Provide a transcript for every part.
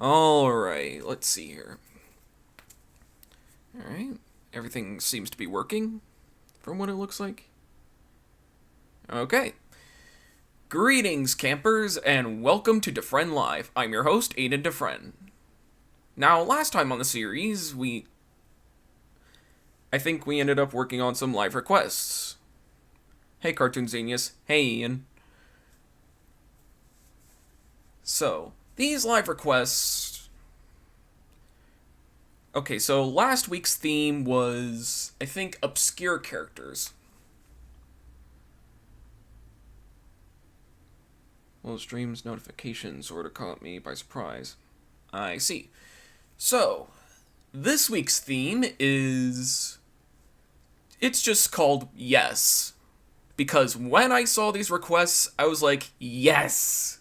Alright, let's see here. Alright, everything seems to be working, from what it looks like. Okay. Greetings, campers, and welcome to DeFrehn Live. I'm your host, DeFrehn. Now, last time on the series, I think we ended up working on some live requests. Hey, Cartoon Genius. Hey, Ian. So, these live requests... Okay, so last week's theme was, I think, obscure characters. Well, streams notifications sort of caught me by surprise. I see. So, this week's theme is... It's just called Yes. Because when I saw these requests, I was like, yes!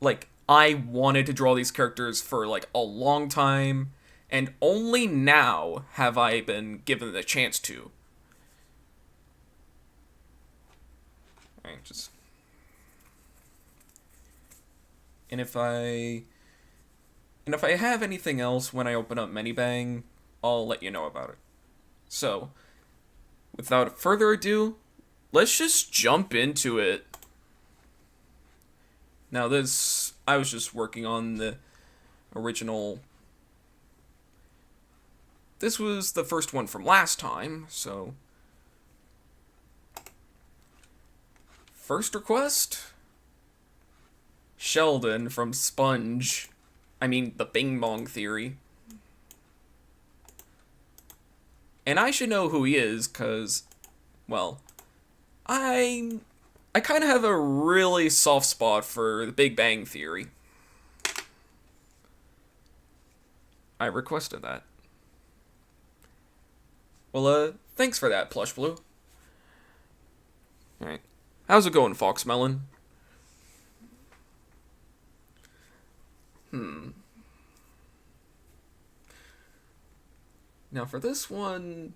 Like, I wanted to draw these characters for, like, a long time, and only now have I been given the chance to. Alright, just... And if I have anything else when I open up Minibang, I'll let you know about it. So, without further ado, let's just jump into it. Now I was just working on the original... This was the first one from last time, so... First request? Sheldon from Sponge. I mean, the Bing Bong Theory. And I should know who he is, because, well, I kind of have a really soft spot for the Big Bang Theory. I requested that. Well, thanks for that, Plush Blue. Alright. How's it going, Foxmelon? Now for this one...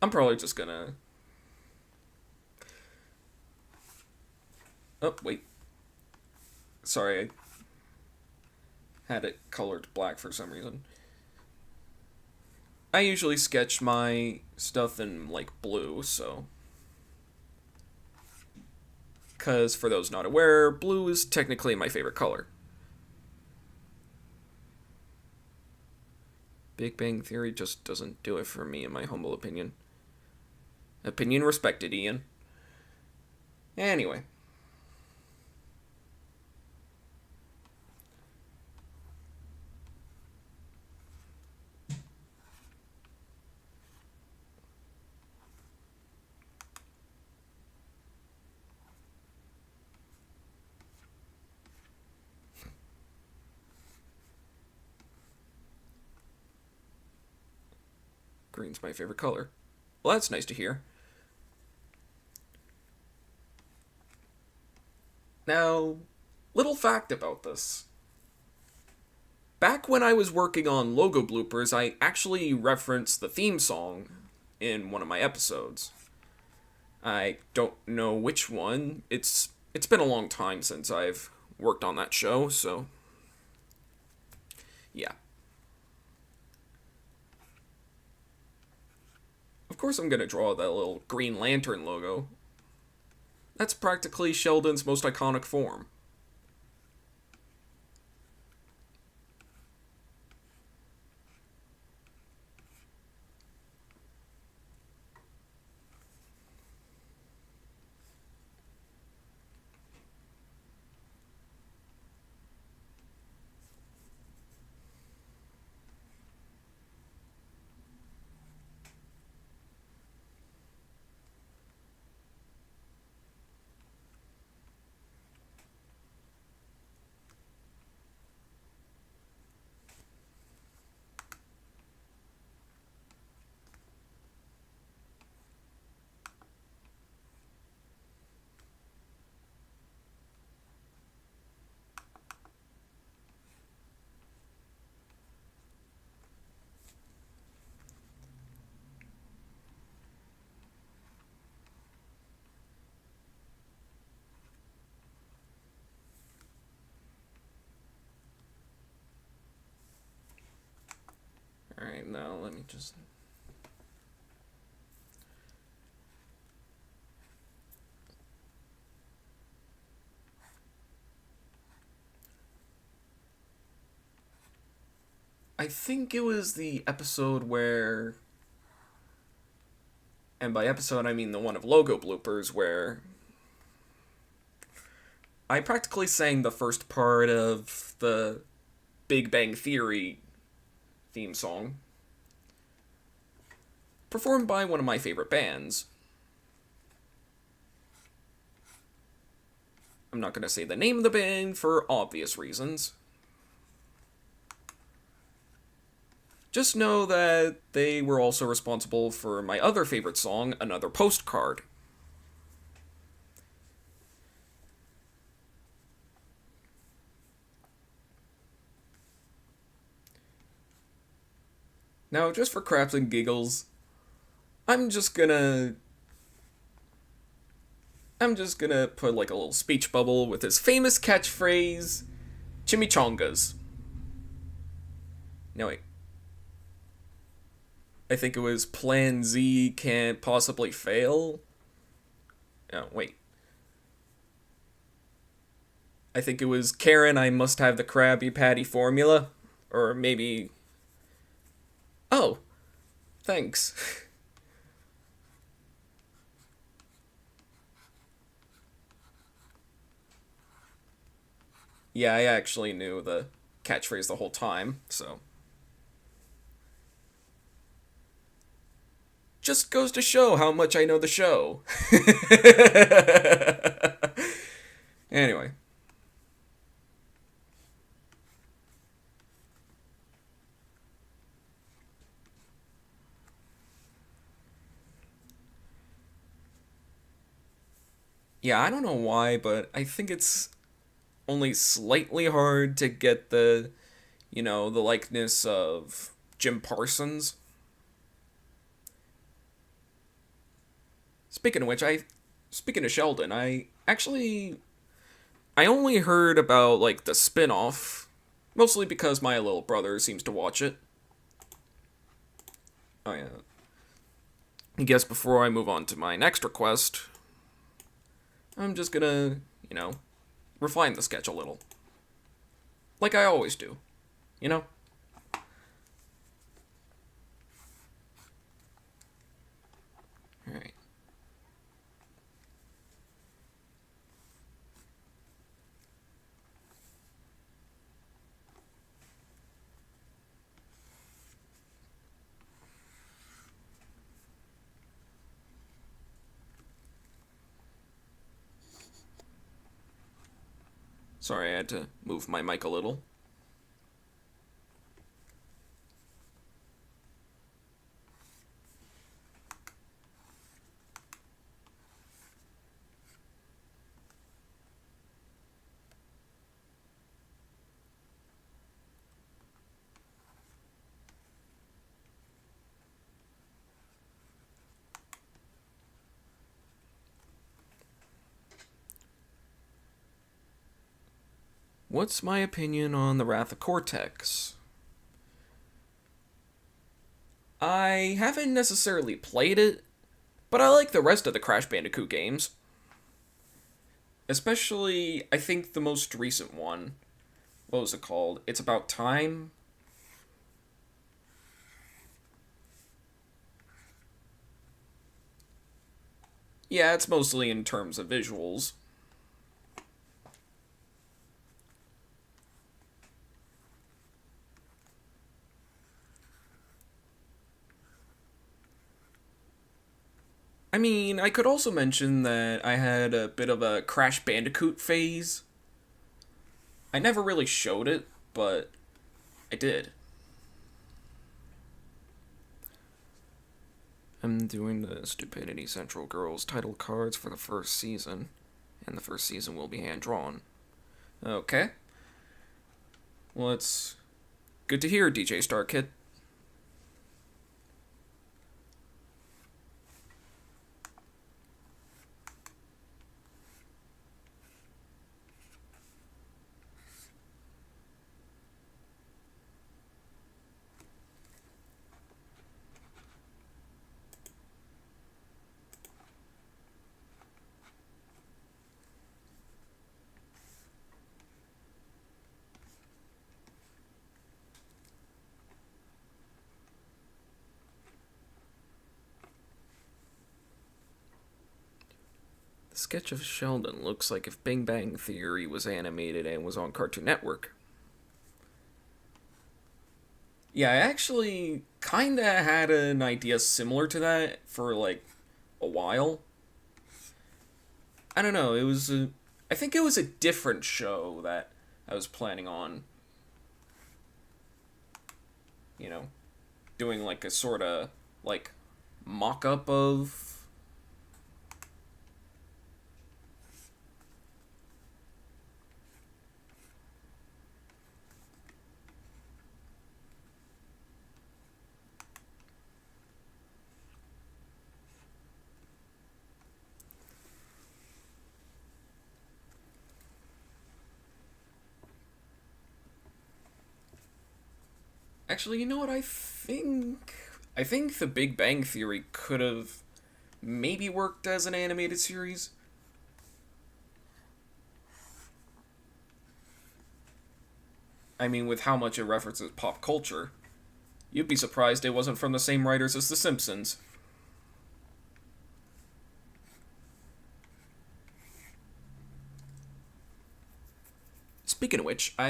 I'm probably just gonna... Oh, wait. Sorry, I had it colored black for some reason. I usually sketch my stuff in, like, blue, so... Because, for those not aware, blue is technically my favorite color. Big Bang Theory just doesn't do it for me, in my humble opinion. Opinion respected, Ian. Anyway. Green's my favorite color. Well, that's nice to hear. Now, little fact about this. Back when I was working on logo bloopers, I actually referenced the theme song in one of my episodes. I don't know which one. It's been a long time since I've worked on that show, so yeah. Of course I'm gonna draw that little Green Lantern logo. That's practically Sheldon's most iconic form. Alright, now let me just... I think it was the episode where... And by episode, I mean the one of logo bloopers, where I practically sang the first part of the Big Bang Theory theme song, performed by one of my favorite bands. I'm not going to say the name of the band for obvious reasons. Just know that they were also responsible for my other favorite song, Another Postcard. Now, just for craps and giggles, I'm just gonna put like a little speech bubble with his famous catchphrase, chimichangas. No, wait. I think it was Plan Z can't possibly fail. Oh, wait. I think it was Karen, I must have the Krabby Patty formula. Or maybe... Oh, thanks. Yeah, I actually knew the catchphrase the whole time, so... Just goes to show how much I know the show. Anyway. Yeah, I don't know why, but I think it's only slightly hard to get the likeness of Jim Parsons. Speaking of which, speaking of Sheldon, I only heard about, like, the spin-off, mostly because my little brother seems to watch it. Oh, yeah. I guess before I move on to my next request, I'm just gonna, refine the sketch a little. Like I always do, you know? Alright. Sorry, I had to move my mic a little. what's my opinion on The Wrath of Cortex? I haven't necessarily played it, but I like the rest of the Crash Bandicoot games. Especially, I think the most recent one. What was it called? It's About Time? Yeah, it's mostly in terms of visuals. I mean, I could also mention that I had a bit of a Crash Bandicoot phase. I never really showed it, but I did. I'm doing the Stupidity Central Girls title cards for the first season, and the first season will be hand drawn. Okay. Well, it's good to hear, DJ Star Kid. The sketch of Sheldon looks like if Big Bang Theory was animated and was on Cartoon Network. Yeah, I actually kinda had an idea similar to that for like a while. I don't know, I think it was a different show that I was planning on, you know, doing like a sort of like mock up of. Actually, you know what? I think The Big Bang Theory could have maybe worked as an animated series. I mean, with how much it references pop culture, you'd be surprised it wasn't from the same writers as The Simpsons. Speaking of which, I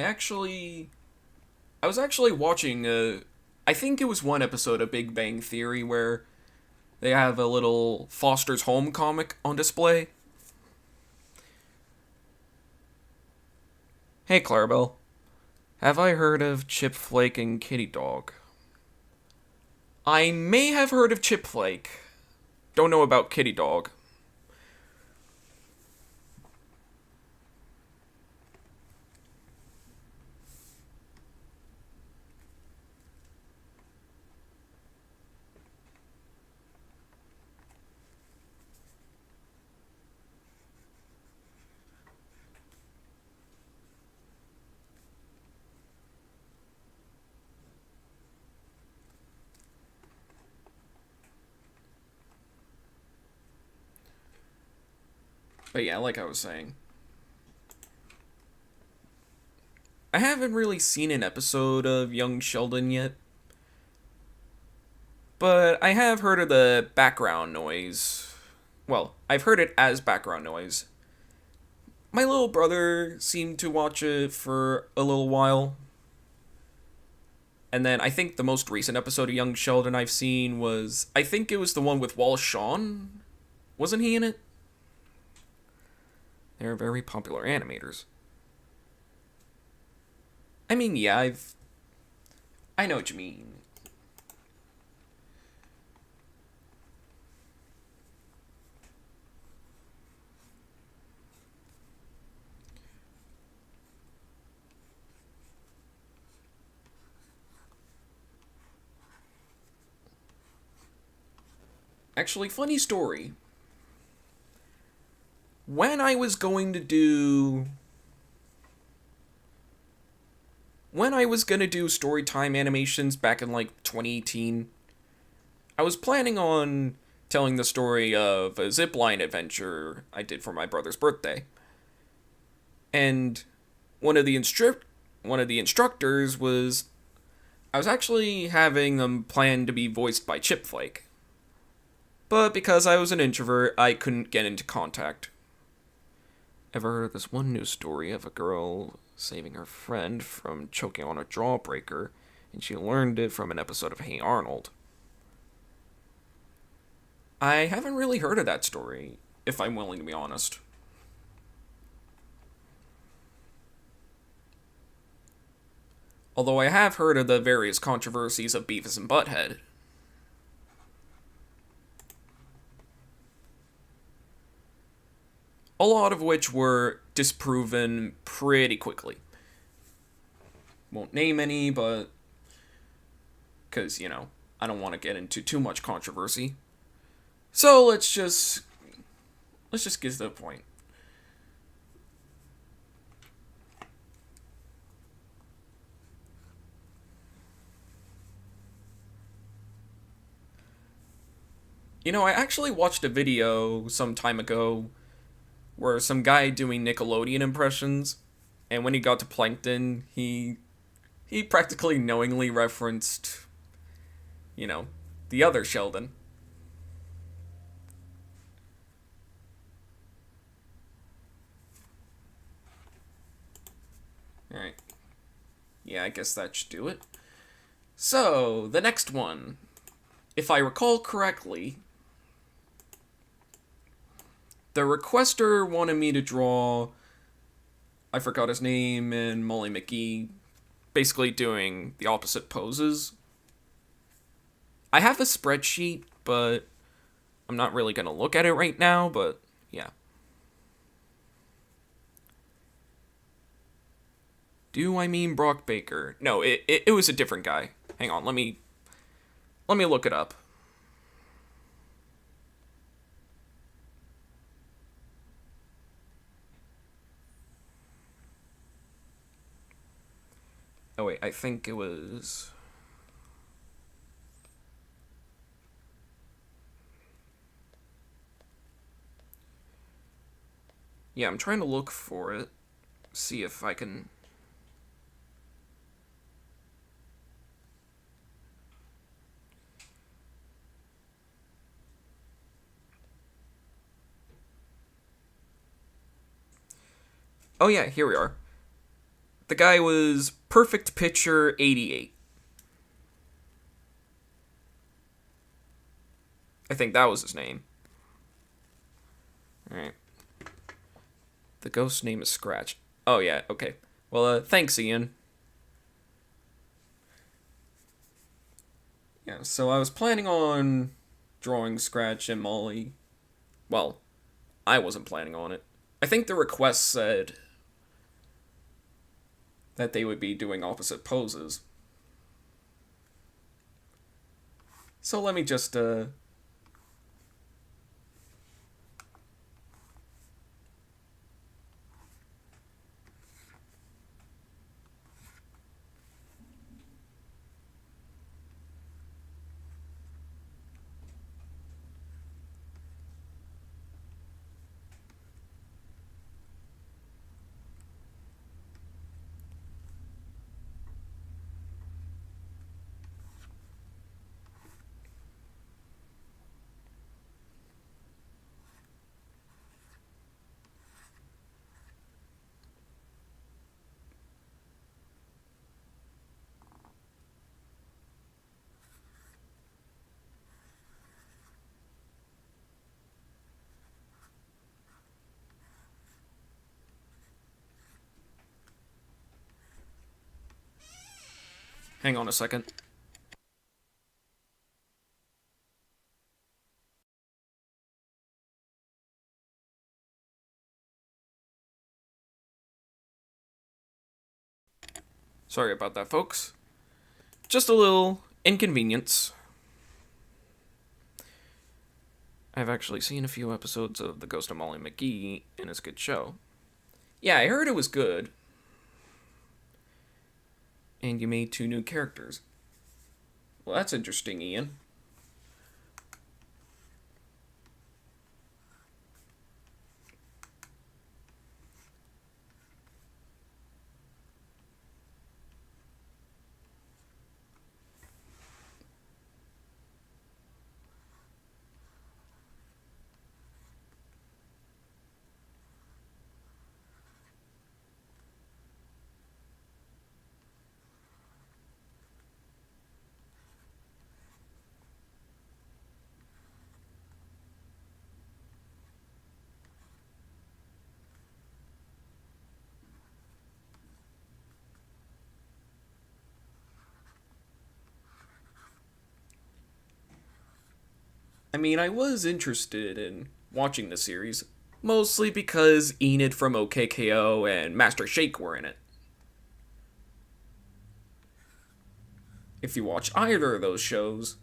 was actually watching I think it was one episode of Big Bang Theory where they have a little Foster's Home comic on display. Hey, Clarabelle. Have I heard of Chip Flake and Kitty Dog? I may have heard of Chip Flake. Don't know about Kitty Dog. But yeah, like I was saying, I haven't really seen an episode of Young Sheldon yet, but I have heard of the background noise. Well, I've heard it as background noise. My little brother seemed to watch it for a little while. And then I think the most recent episode of Young Sheldon I've seen was, I think it was the one with Wallace Shawn. Wasn't he in it? They're very popular animators. I mean, yeah, I know what you mean. Actually, funny story. When I was going to do when I was gonna do storytime animations back in like 2018, I was planning on telling the story of a zipline adventure I did for my brother's birthday. And one of the instructors was I was actually having them planned to be voiced by Chipflake. But because I was an introvert, I couldn't get into contact. Ever heard of this one news story of a girl saving her friend from choking on a jawbreaker, and she learned it from an episode of Hey Arnold? I haven't really heard of that story, if I'm willing to be honest. Although I have heard of the various controversies of Beavis and Butthead. A lot of which were disproven pretty quickly. Won't name any, but because, I don't want to get into too much controversy. So let's just get to the point. I actually watched a video some time ago where some guy doing Nickelodeon impressions, and when he got to Plankton, he practically knowingly referenced, the other Sheldon. Alright. Yeah, I guess that should do it. So, the next one. If I recall correctly, the requester wanted me to draw, I forgot his name, and Molly McGee basically doing the opposite poses. I have a spreadsheet, but I'm not really going to look at it right now, but yeah. Do I mean Brock Baker? No, it was a different guy. Hang on, let me look it up. Oh wait, I think it was... Yeah, I'm trying to look for it. See if I can... Oh yeah, here we are. The guy was Perfect Pitcher 88. I think that was his name. Alright. The ghost's name is Scratch. Oh yeah, okay. Well, thanks, Ian. Yeah, so I was planning on drawing Scratch and Molly. Well, I wasn't planning on it. I think the request said that they would be doing opposite poses. So let me just, hang on a second. Sorry about that, folks. Just a little inconvenience. I've actually seen a few episodes of The Ghost of Molly McGee, and it's a good show. Yeah, I heard it was good. And you made 2 new characters. Well, that's interesting, Ian. I mean, I was interested in watching the series, mostly because Enid from OKKO and Master Shake were in it. If you watch either of those shows,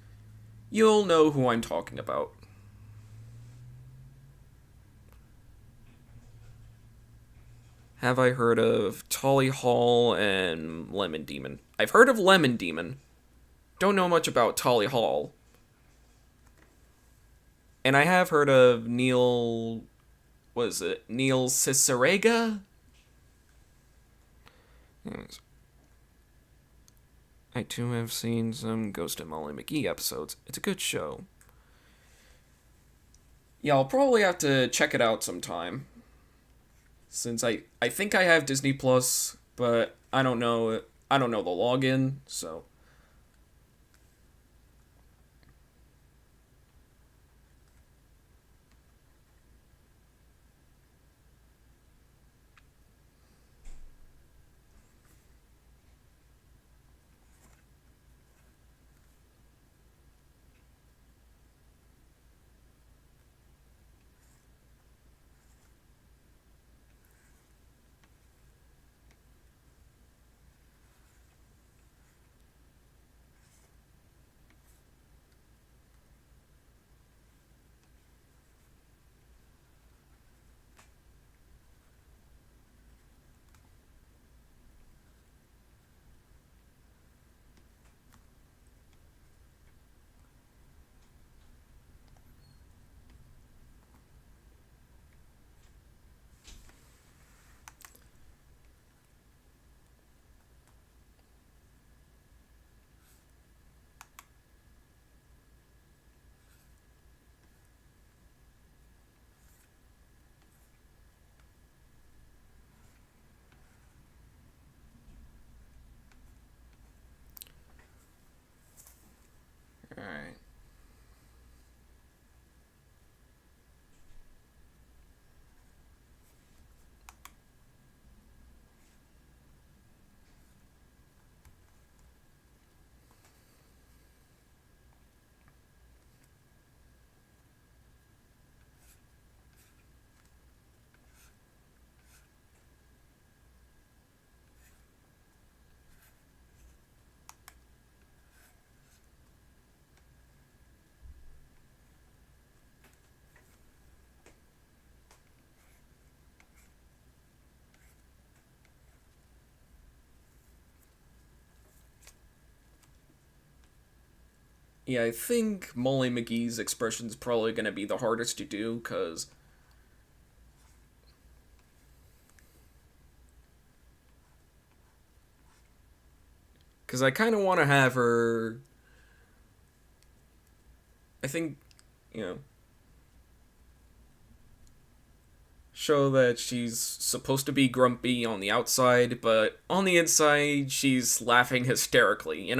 you'll know who I'm talking about. Have I heard of Tolly Hall and Lemon Demon? I've heard of Lemon Demon. Don't know much about Tolly Hall. And I have heard of Neil. What is it? Neil Cicerega? Anyways, I too have seen some Ghost and Molly McGee episodes. It's a good show. Yeah, I'll probably have to check it out sometime. Since I think I have Disney Plus, but I don't know the login, so alright. Yeah, I think Molly McGee's expression is probably going to be the hardest to do, cause I kind of want to have her. I think, you know, show that she's supposed to be grumpy on the outside, but on the inside she's laughing hysterically.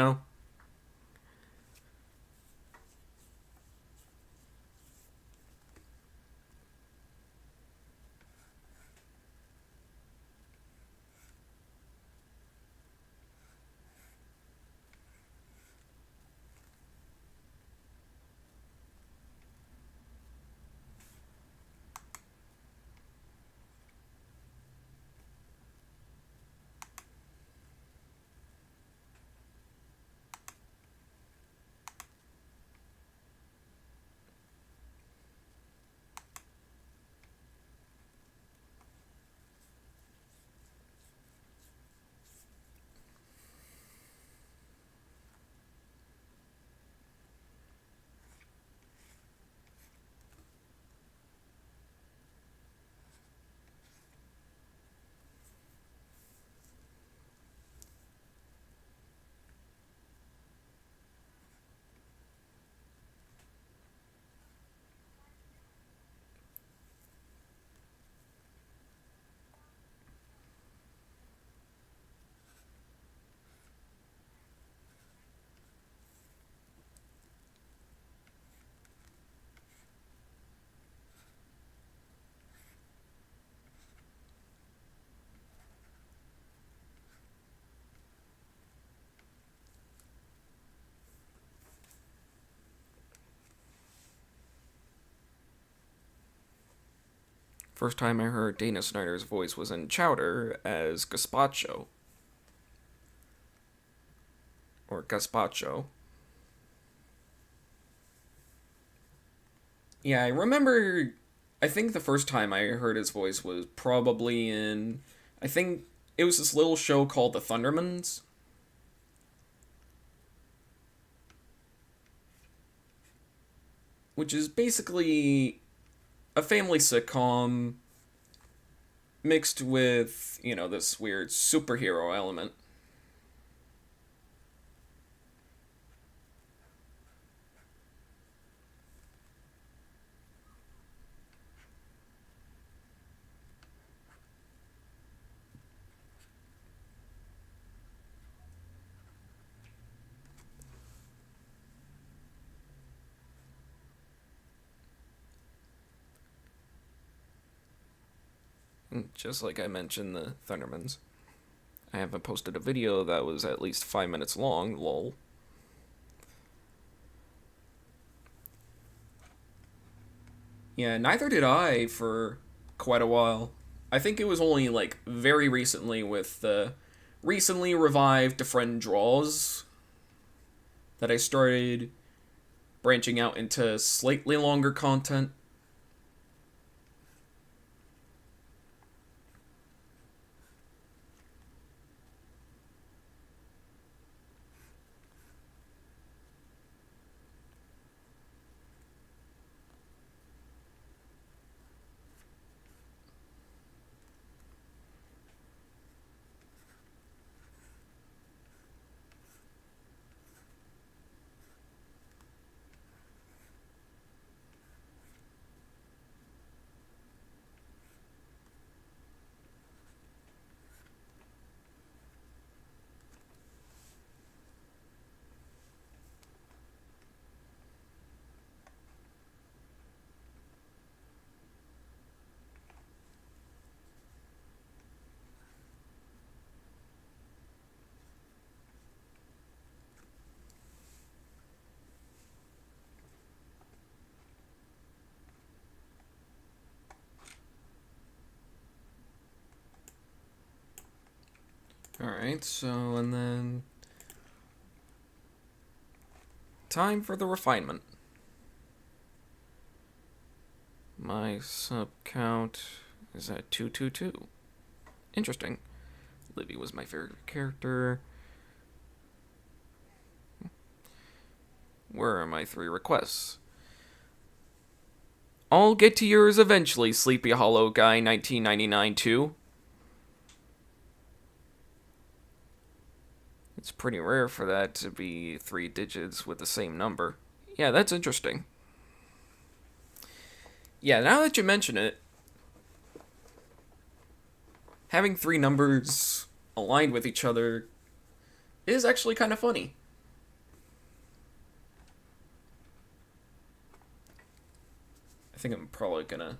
First time I heard Dana Snyder's voice was in Chowder as Gazpacho. Or Gazpacho. Yeah, I remember. I think the first time I heard his voice was probably in. I think it was this little show called The Thundermans. Which is basically a family sitcom mixed with, this weird superhero element. Just like I mentioned, the Thundermans. I haven't posted a video that was at least 5 minutes long, lol. Yeah, neither did I for quite a while. I think it was only like very recently with the recently revived DeFrehn draws that I started branching out into slightly longer content. Alright, so, and then. Time for the refinement. My sub count is at 222. Interesting. Libby was my favorite character. Where are my 3 requests? I'll get to yours eventually, Sleepy Hollow Guy 1999 too. It's pretty rare for that to be 3 digits with the same number. Yeah, that's interesting. Yeah, now that you mention it, having 3 numbers aligned with each other is actually kind of funny. I think I'm probably gonna...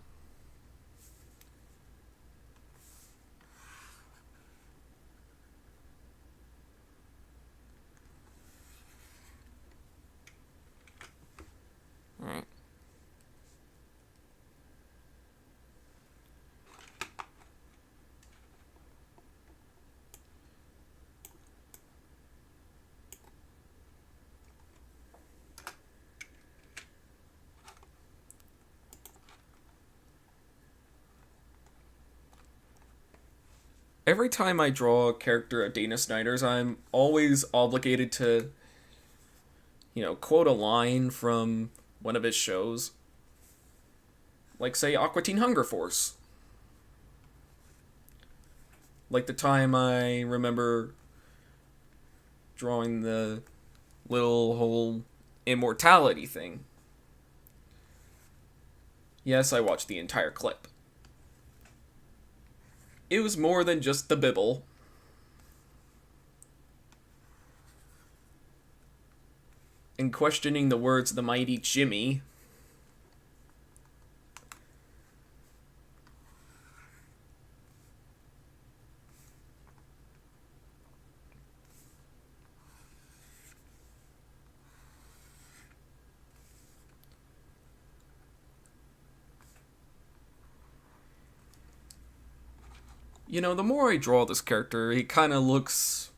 Alright. Every time I draw a character of Dana Snyder's, I'm always obligated to, quote a line from one of his shows. Like, say, Aqua Teen Hunger Force. Like the time I remember drawing the little whole immortality thing. Yes, I watched the entire clip. It was more than just the bibble. And questioning the words of the mighty Jimmy. The more I draw this character, he kind of looks.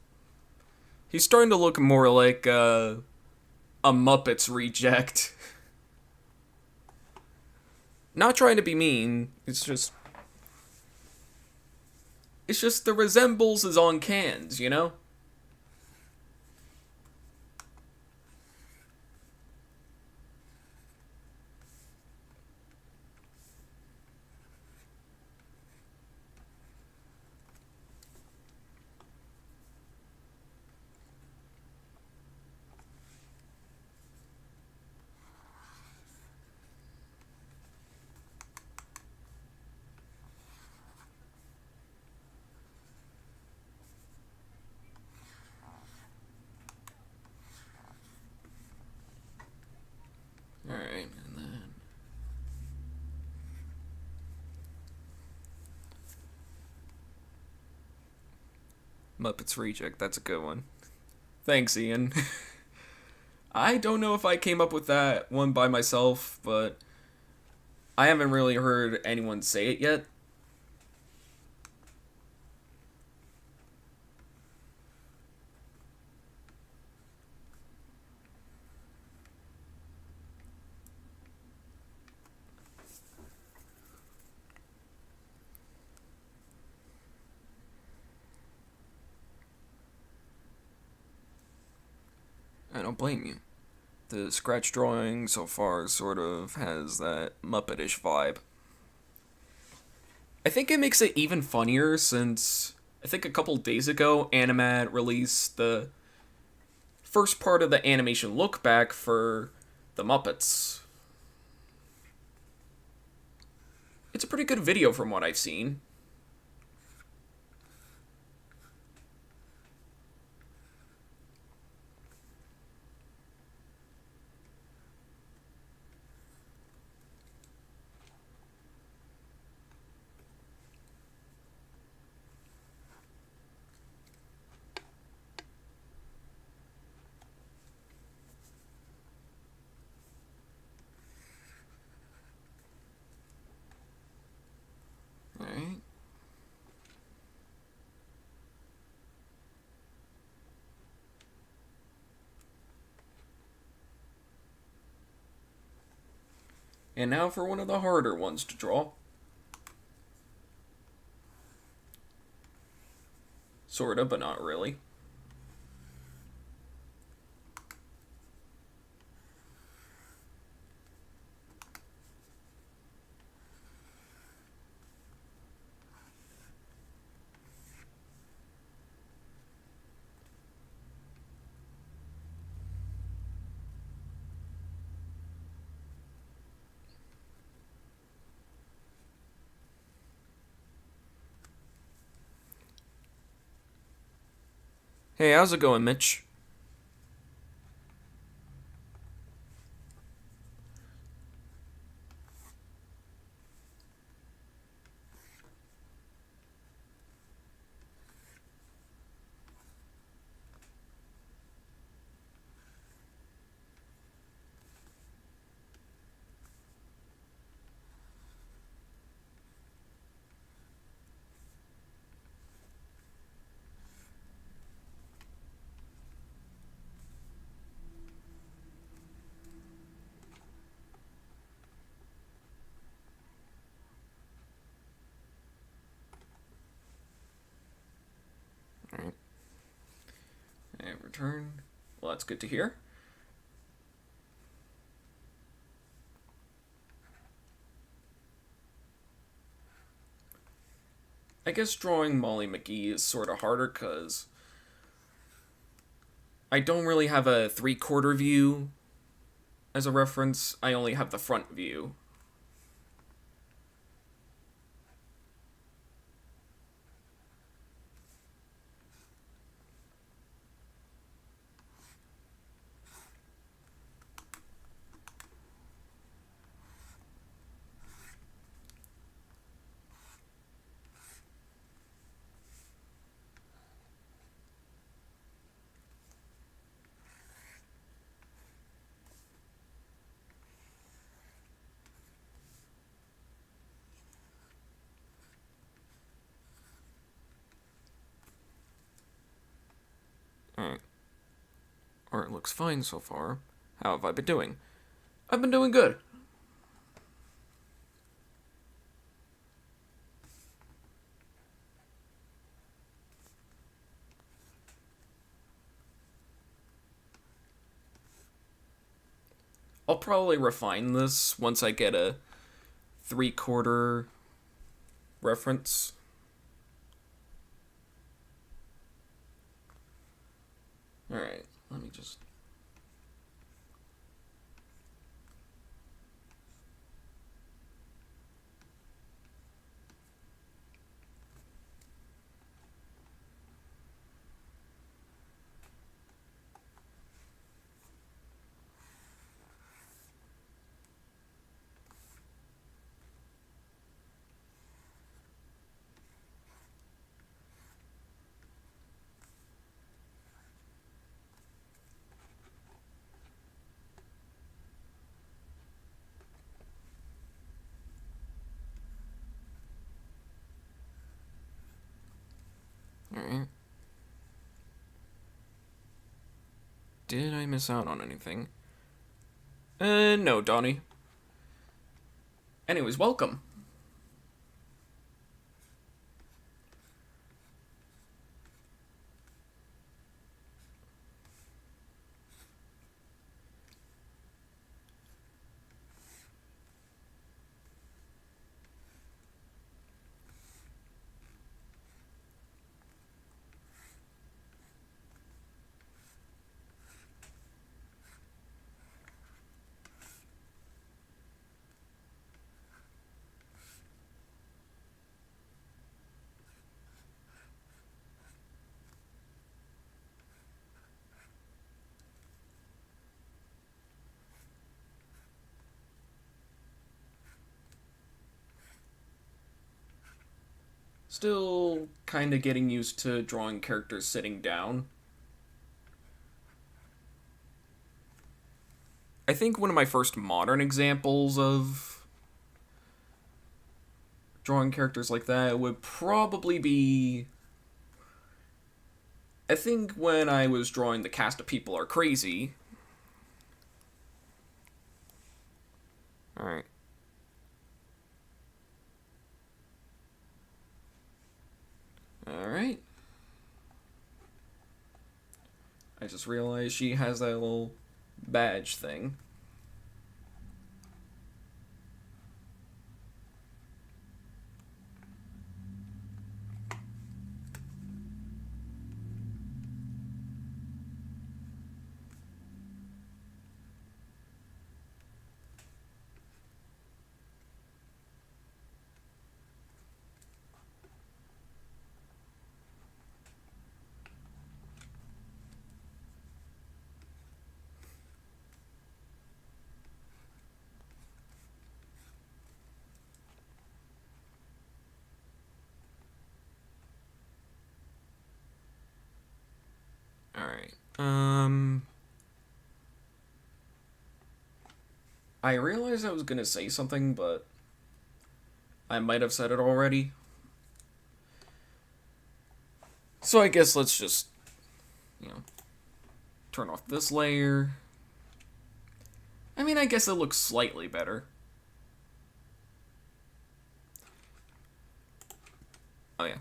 He's starting to look more like a Muppets reject. Not trying to be mean, it's just. It's just the resembles is on cans. Alright, and then. Muppets Reject, that's a good one. Thanks, Ian. I don't know if I came up with that one by myself, but I haven't really heard anyone say it yet. I don't blame you. The scratch drawing so far sort of has that Muppetish vibe. I think it makes it even funnier since I think a couple days ago Animat released the first part of the animation look back for the Muppets. It's a pretty good video from what I've seen. Alright. And now for one of the harder ones to draw. Sorta, but not really. Hey, how's it going, Mitch? Alright. And return. Well, that's good to hear. I guess drawing Molly McGee is sort of harder because I don't really have a 3/4 view as a reference. I only have the front view. Art looks fine so far. How have I been doing? I've been doing good. I'll probably refine this once I get a 3/4 reference. Alright, let me just... Alright. Did I miss out on anything? No, Donnie. Anyways, welcome. Still kind of getting used to drawing characters sitting down. I think one of my first modern examples of drawing characters like that would probably be... I think when I was drawing The Cast of People Are Crazy. Alright. Alright. I just realized she has that little badge thing. Alright. I realized I was gonna say something, but I might have said it already. So I guess let's just, turn off this layer. I mean, I guess it looks slightly better. Oh yeah.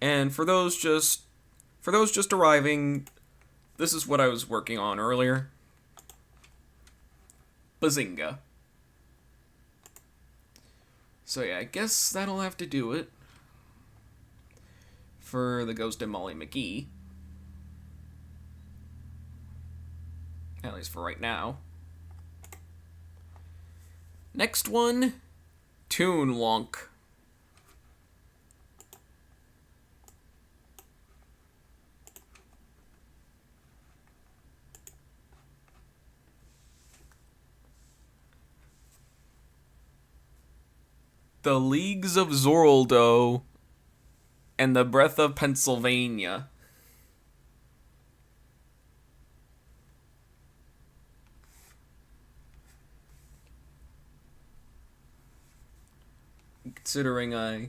And for those just arriving, this is what I was working on earlier. Bazinga. So yeah, I guess that'll have to do it for the Ghost and Molly McGee. At least for right now. Next one, Toon Wonk. The Leagues of Zoraldo and the Breath of Pennsylvania. Considering I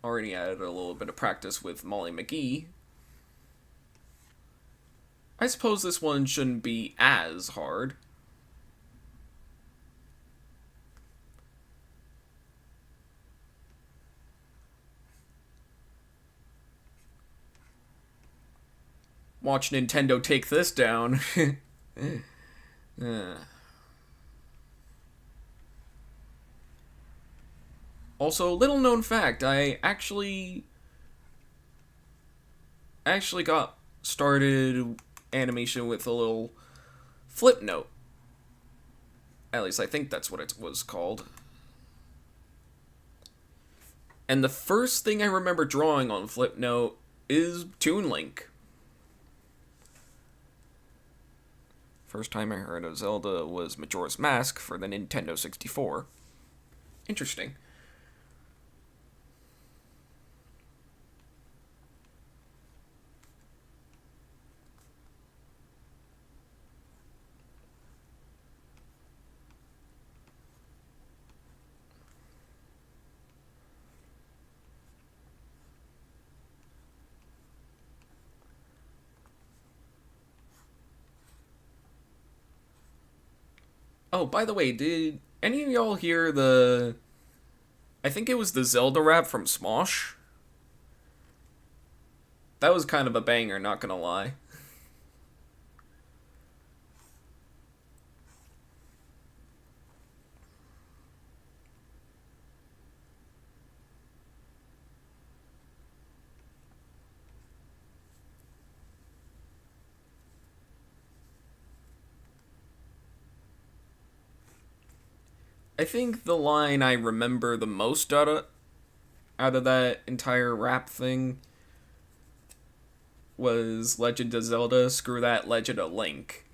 already added a little bit of practice with Molly McGee. I suppose this one shouldn't be as hard. Watch Nintendo take this down. Also, little known fact, I actually got started animation with a little flip note. At least I think that's what it was called. And the first thing I remember drawing on flip note is Toon Link. First time I heard of Zelda was Majora's Mask for the Nintendo 64. Interesting. Oh, by the way, did any of y'all hear the... I think it was the Zelda rap from Smosh? That was kind of a banger, not gonna lie. I think the line I remember the most out of that entire rap thing was Legend of Zelda, screw that Legend of Link.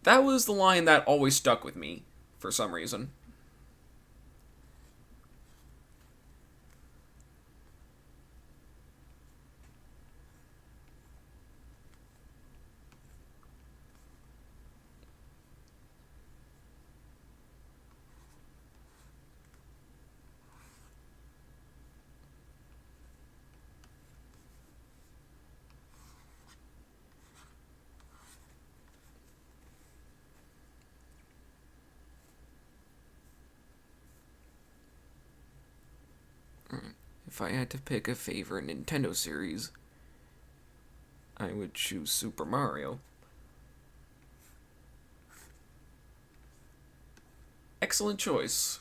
That was the line that always stuck with me, for some reason. If I had to pick a favorite Nintendo series, I would choose Super Mario. Excellent choice.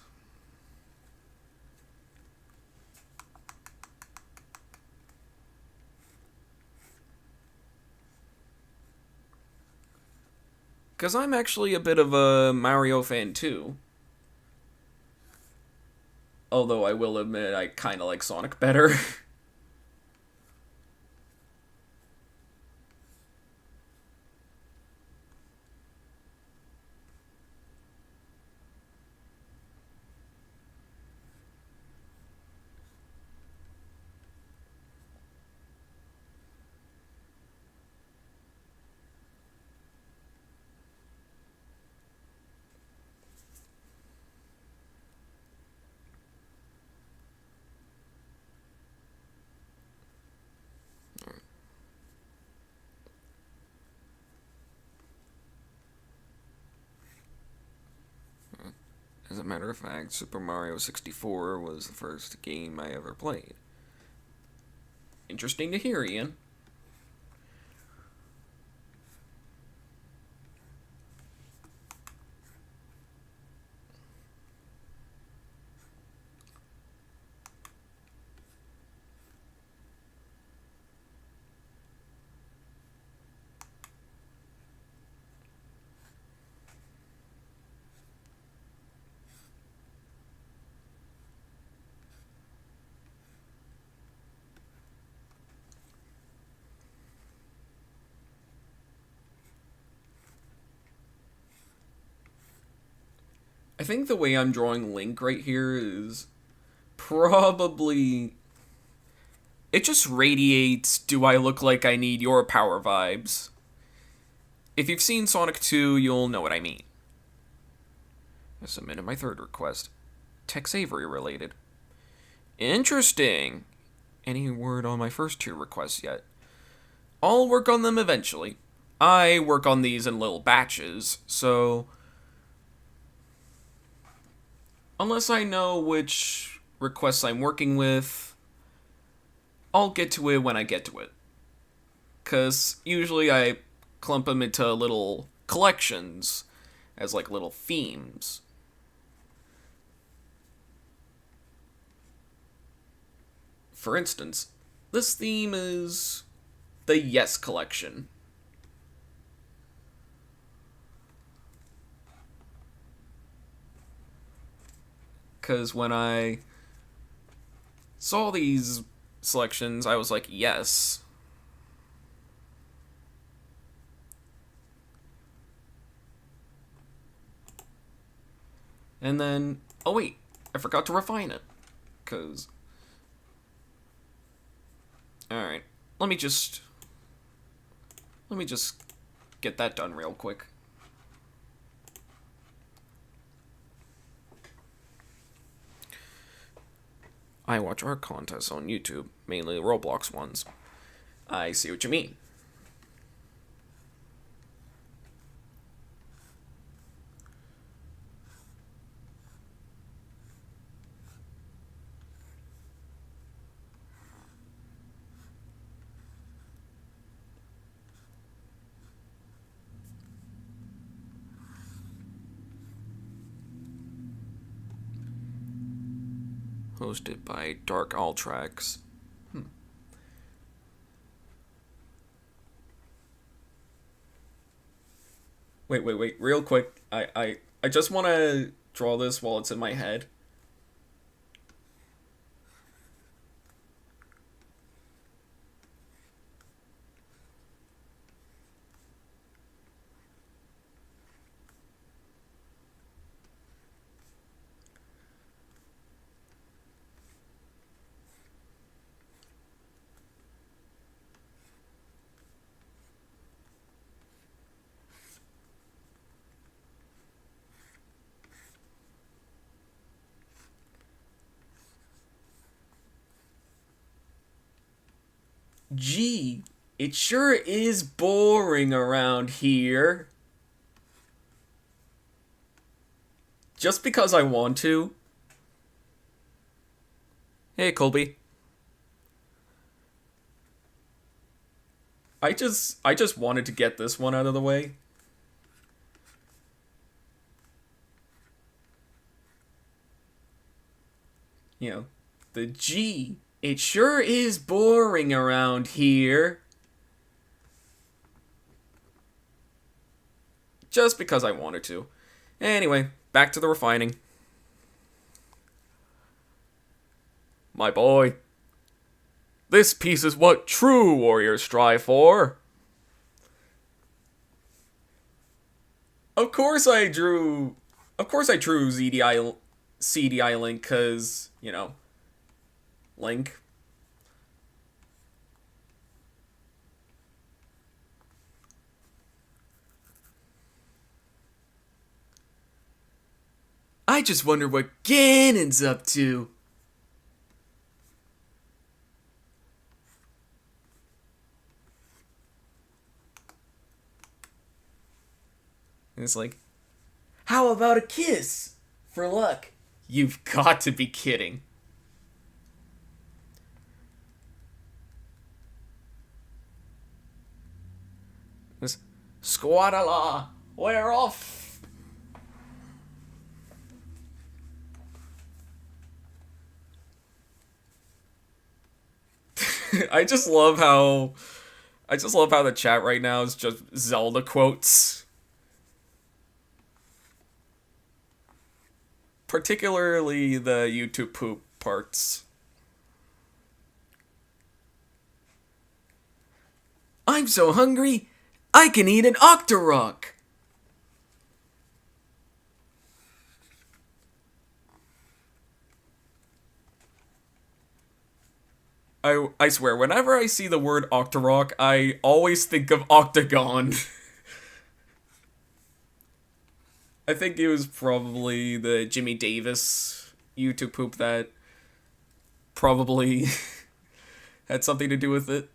Because I'm actually a bit of a Mario fan too. Although I will admit I kind of like Sonic better. As a matter of fact, Super Mario 64 was the first game I ever played. Interesting to hear, Ian. I think the way I'm drawing Link right here is probably... It just radiates, do I look like I need your power vibes. If you've seen Sonic 2, you'll know what I mean. I submitted my third request. Tex Avery related. Interesting. Any word on my first two requests yet? I'll work on them eventually. I work on these in little batches, so unless I know which requests I'm working with, I'll get to it when I get to it. Because usually I clump them into little collections as like little themes. For instance, this theme is the Yes collection. Because when I saw these selections, I was like, yes. And then, oh wait, I forgot to refine it. Because, alright, let me just get that done real quick. I watch art contests on YouTube, mainly Roblox ones. I see what you mean. Hosted by Dark Altrax. Wait, real quick. I just want to draw this while it's in my head. Gee, it sure is boring around here. Just because I want to. Hey, Colby. I just wanted to get this one out of the way. You know, the G. It sure is boring around here. Just because I wanted to. Anyway, back to the refining. My boy. This piece is what true warriors strive for. Of course I drew ZDI, CDI Link, because, you know, Link. I just wonder what Ganon's up to. And it's like, how about a kiss? For luck. You've got to be kidding. This Squadala, we're off. I just love how the chat right now is just Zelda quotes. Particularly the YouTube poop parts. I'm so hungry, I can eat an Octorok! I swear, whenever I see the word Octorok, I always think of Octagon. I think it was probably the Jimmy Davis YouTube poop that probably had something to do with it.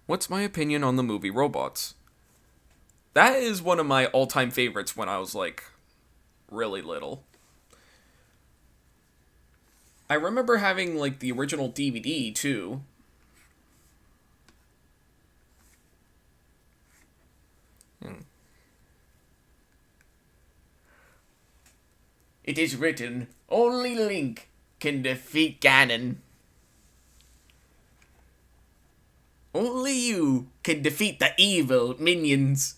What's my opinion on the movie Robots? That is one of my all-time favorites when I was, like, really little. I remember having, like, the original DVD, too. It is written, only Link can defeat Ganon. Only you can defeat the evil minions.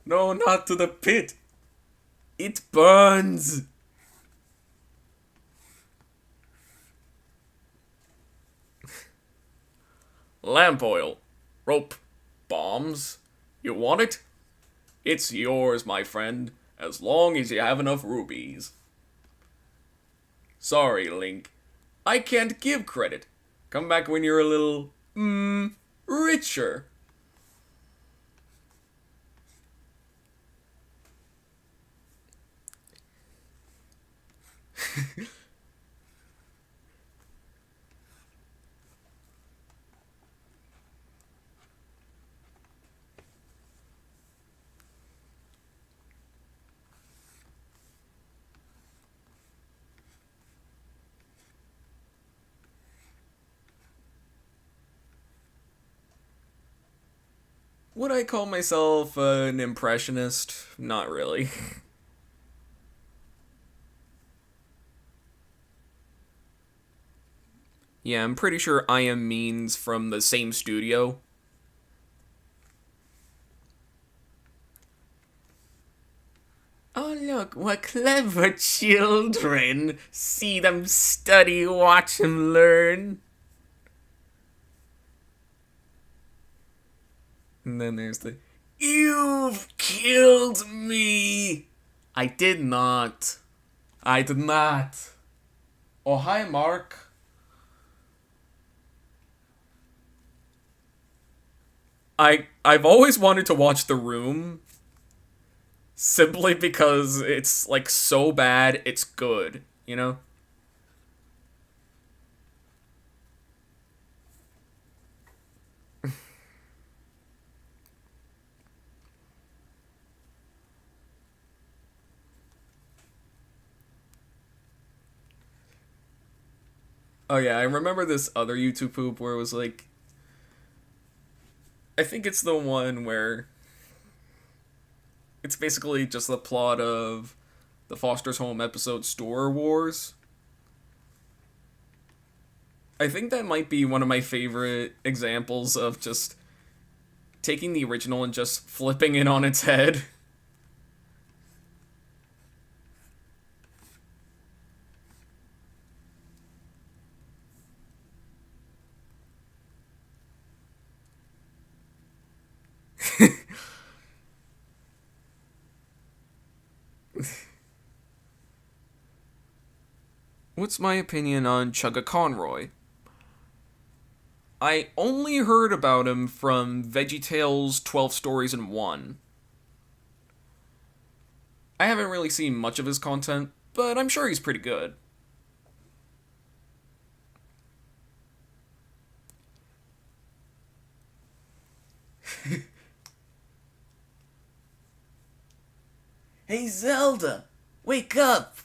No, not to the pit. It burns. Lamp oil. Rope. Bombs. You want it? It's yours, my friend, as long as you have enough rubies. Sorry, Link. I can't give credit. Come back when you're a little, richer. Would I call myself an impressionist? Not really. Yeah, I'm pretty sure I Am Means from the same studio. Oh, look, what clever children. See them study, watch them learn. And then there's the, you've killed me. I did not. I did not. Oh, hi, Mark. I've always wanted to watch The Room simply because it's like so bad it's good, you know? Oh yeah, I remember this other YouTube poop where it was like, I think it's the one where it's basically just the plot of the Foster's Home episode Store Wars. I think that might be one of my favorite examples of just taking the original and just flipping it on its head. What's my opinion on Chugga Conroy? I only heard about him from VeggieTales 12 Stories in 1. I haven't really seen much of his content, but I'm sure he's pretty good. Hey Zelda, wake up!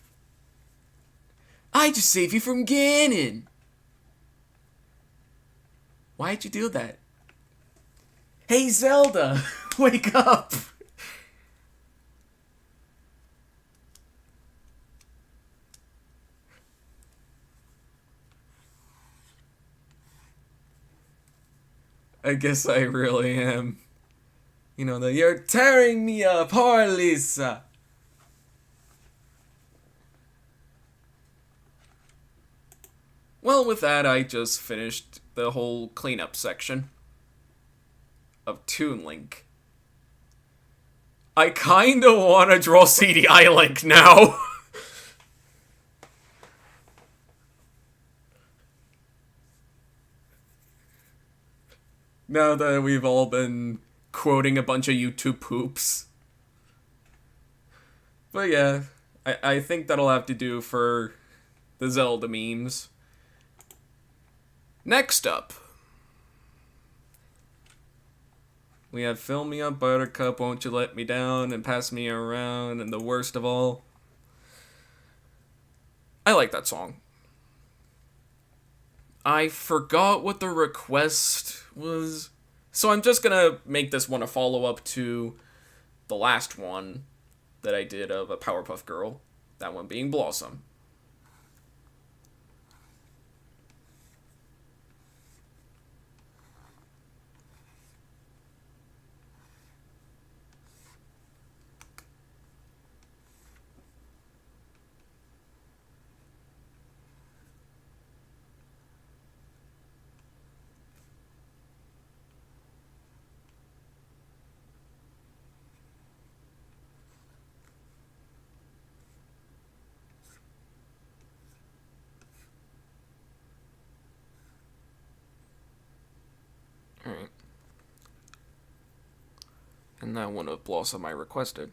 I just saved you from Ganon! Why'd you do that? Hey Zelda, wake up! I guess I really am. You know, you're tearing me apart, Lisa! Well, with that, I just finished the whole cleanup section of Toon Link. I kinda wanna draw CDI Link now. Now that we've all been quoting a bunch of YouTube poops. But yeah, I think that'll have to do for the Zelda memes. Next up, we have Fill Me Up Buttercup, Won't You Let Me Down, and Pass Me Around, and the worst of all. I like that song. I forgot what the request was, so I'm just gonna make this one a follow-up to the last one that I did of a Powerpuff Girl, that one being Blossom. Alright. And that one of Blossom I requested.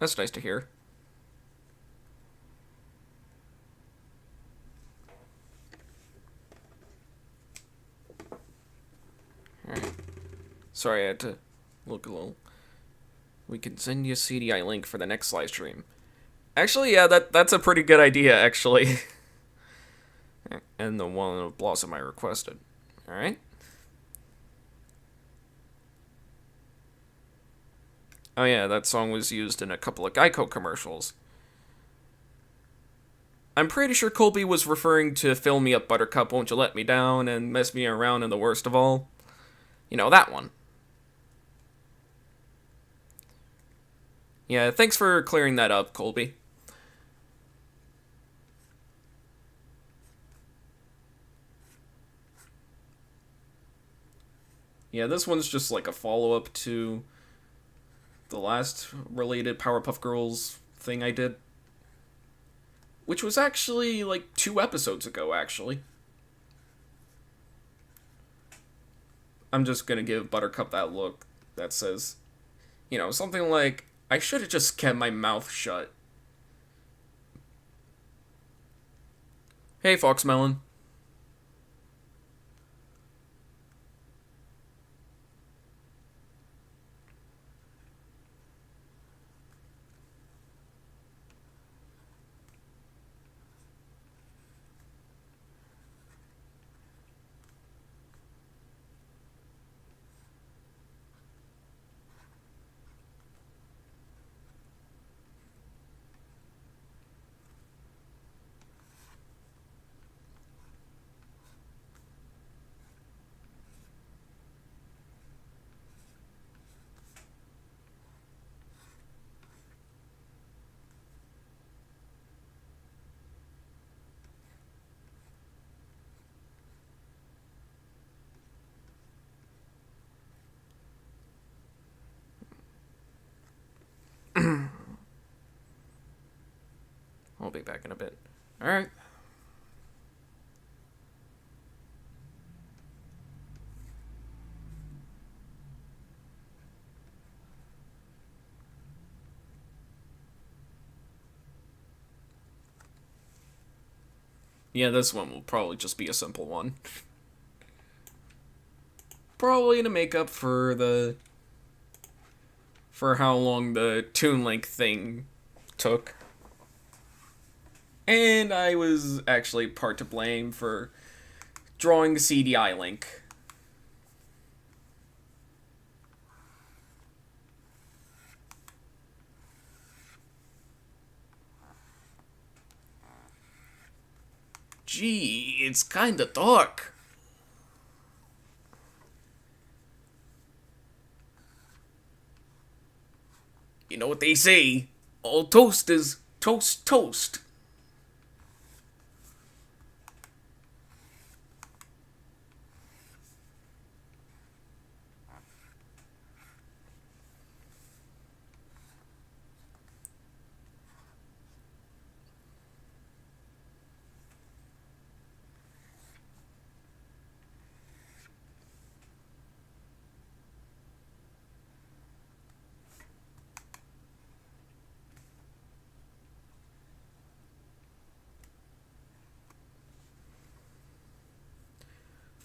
That's nice to hear. Alright. Sorry, I had to look a little. We can send you a CDI link for the next live stream. Actually, yeah, that's a pretty good idea, actually. And the one of Blossom I requested. Alright? Oh yeah, that song was used in a couple of Geico commercials. I'm pretty sure Colby was referring to Fill Me Up Buttercup, Won't You Let Me Down, and Mess Me Around, and the worst of all. You know, that one. Yeah, thanks for clearing that up, Colby. Yeah, this one's just like a follow-up to the last related Powerpuff Girls thing I did. Which was actually like 2 episodes ago, actually. I'm just gonna give Buttercup that look that says, you know, something like, I should have just kept my mouth shut. Hey, Foxmelon. I'll be back in a bit. Alright. Yeah, this one will probably just be a simple one. Probably to make up for how long the Toon Link thing took. And I was actually part to blame for drawing the CDI link. Gee, it's kinda dark. You know what they say, all toasters toast toast.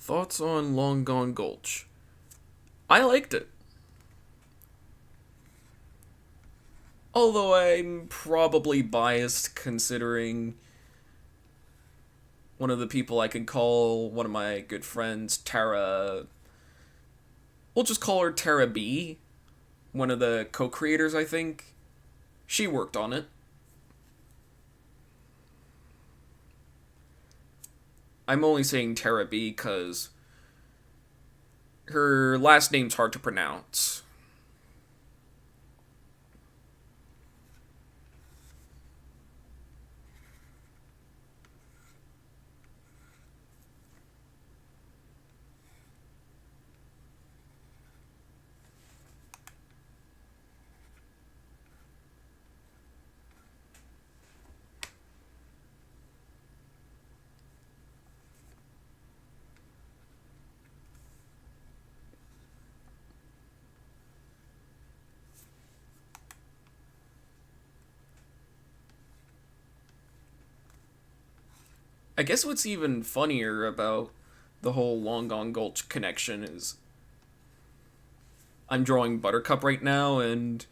Thoughts on Long Gone Gulch? I liked it. Although I'm probably biased considering one of the people I could call one of my good friends, Tara. We'll just call her Tara B. One of the co-creators, I think. She worked on it. I'm only saying Tara B because her last name's hard to pronounce. I guess what's even funnier about the whole Long Gone Gulch connection is I'm drawing Buttercup right now, and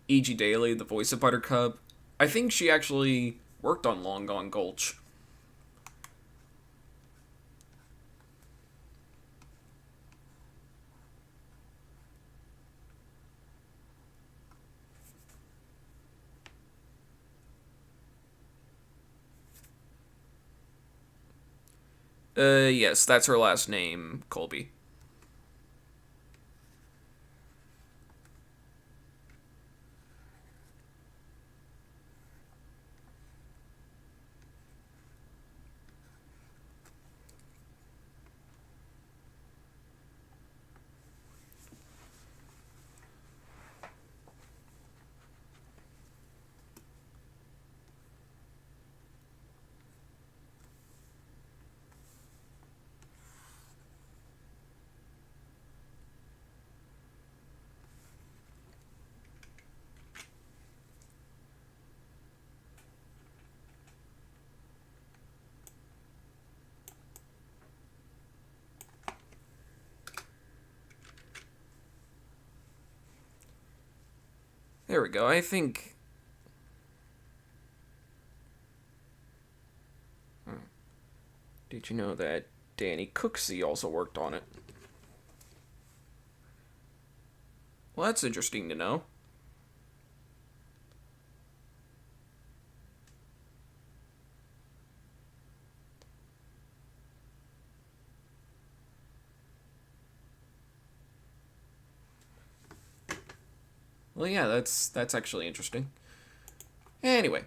E.G. Daly, the voice of Buttercup, I think she actually worked on Long Gone Gulch. Yes, that's her last name, Colby. There we go, I think... Did you know that Danny Cooksey also worked on it? Well, that's interesting to know. Well, yeah, that's actually interesting. Anyway.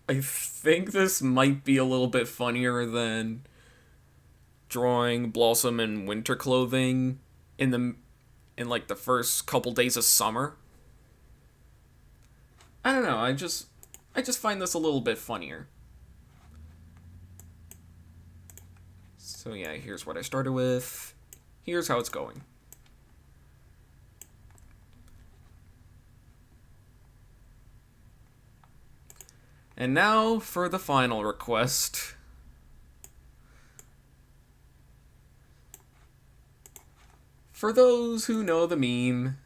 I think this might be a little bit funnier than drawing Blossom in winter clothing in like the first couple days of summer. I don't know, I just find this a little bit funnier. So yeah, here's what I started with. Here's how it's going. And now for the final request. For those who know the meme,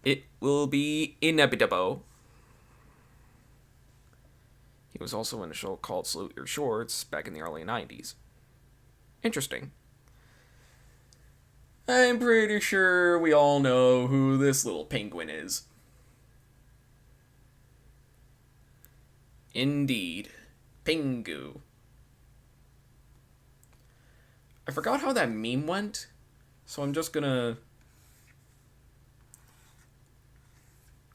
it will be inevitable. He was also in a show called Salute Your Shorts back in the early 90s. Interesting. I'm pretty sure we all know who this little penguin is. Indeed. Pingu. I forgot how that meme went, so I'm just gonna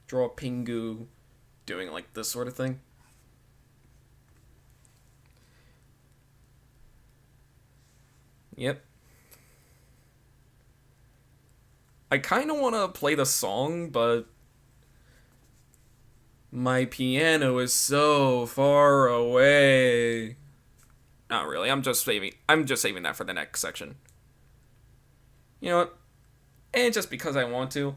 draw Pingu doing like this sort of thing. Yep. I kind of want to play the song, but my piano is so far away. Not really. I'm just saving that for the next section. You know what? And just because I want to,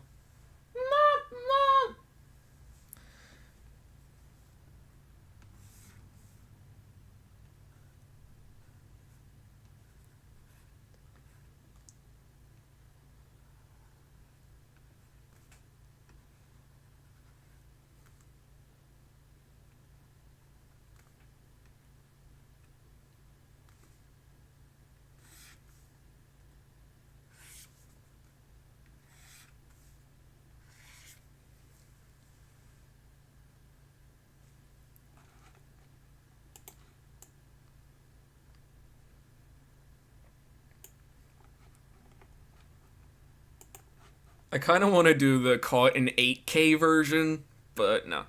I kind of want to do the call it an 8K version, but no.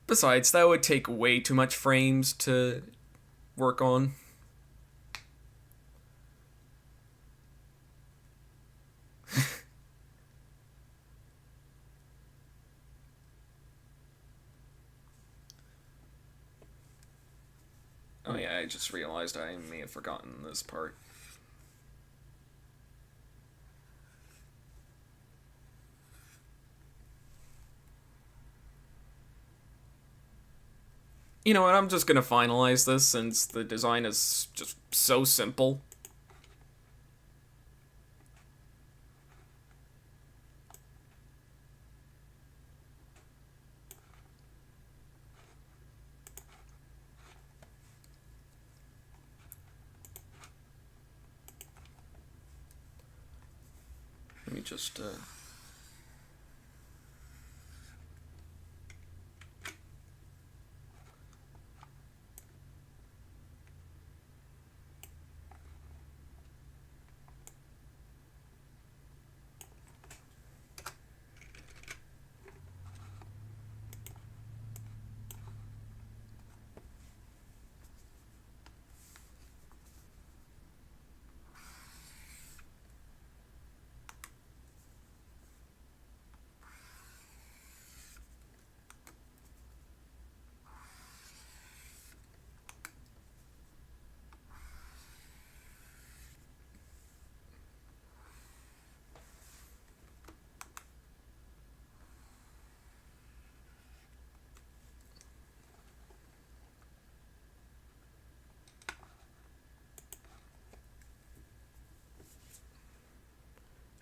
Besides, that would take way too much frames to work on. Oh yeah, I just realized I may have forgotten this part. You know what, I'm just gonna finalize this since the design is just so simple. Let me just,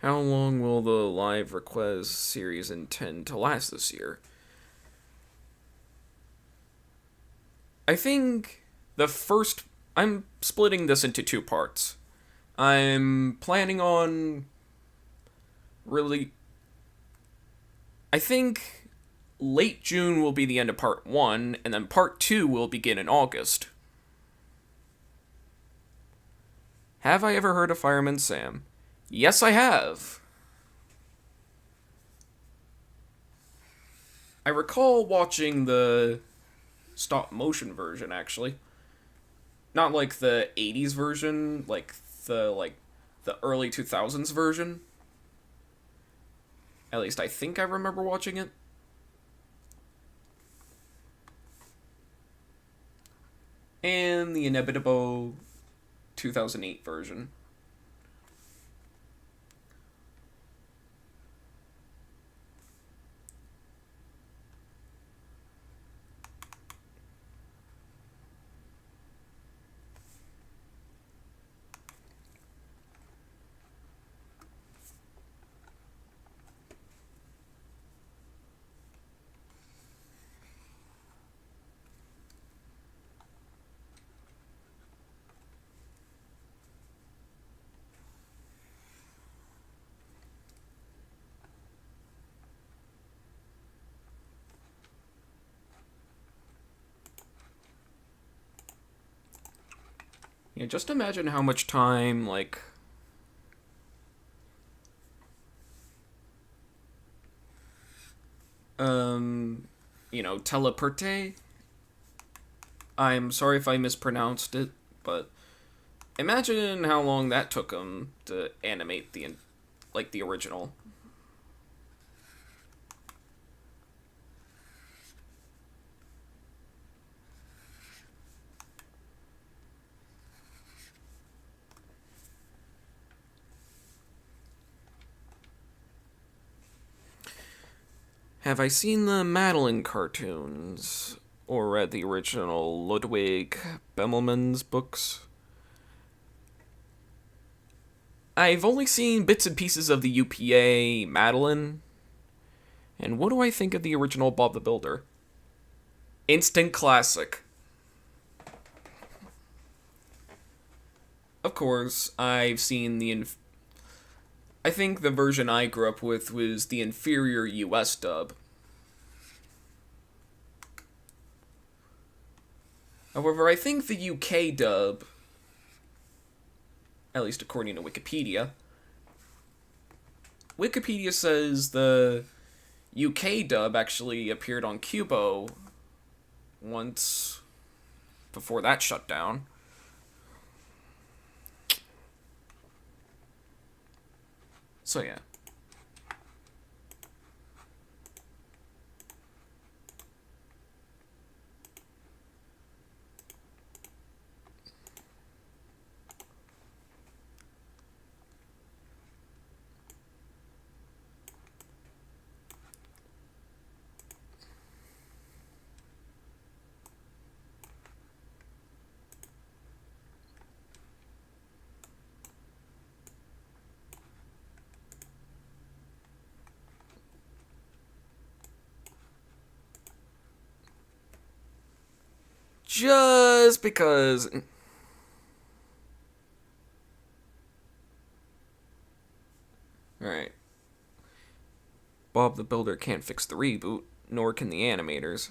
how long will the live request series intend to last this year? I think the first. I'm splitting this into two parts. I'm planning on really. I think late June will be the end of part 1, and then part 2 will begin in August. Have I ever heard of Fireman Sam? Yes, I have. I recall watching the stop motion version, actually. Not like the 80s version, like the early 2000s version. At least I think I remember watching it. And the inevitable 2008 version. Yeah, just imagine how much time, like, teleperte. I'm sorry if I mispronounced it, but imagine how long that took them to animate the original. Have I seen the Madeline cartoons? Or read the original Ludwig Bemelman's books? I've only seen bits and pieces of the UPA Madeline. And what do I think of the original Bob the Builder? Instant classic. Of course, I've seen I think the version I grew up with was the inferior US dub. However, I think the UK dub, at least according to Wikipedia, Wikipedia says the UK dub actually appeared on Cubo once before that shut down. So yeah. Just because. Alright. Bob the Builder can't fix the reboot, nor can the animators.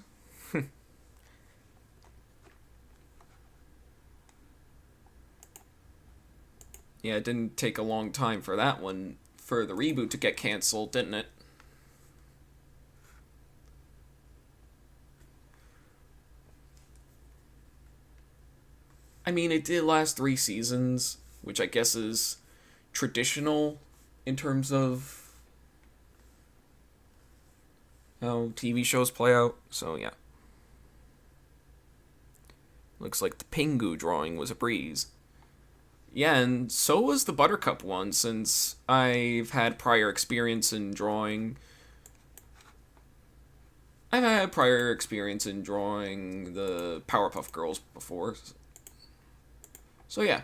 Yeah, it didn't take a long time for that one, for the reboot to get canceled, didn't it? I mean, it did last 3 seasons, which I guess is traditional in terms of how TV shows play out, so yeah. Looks like the Pingu drawing was a breeze. Yeah, and so was the Buttercup one, since I've had prior experience in drawing. I've had prior experience in drawing the Powerpuff Girls before. So yeah.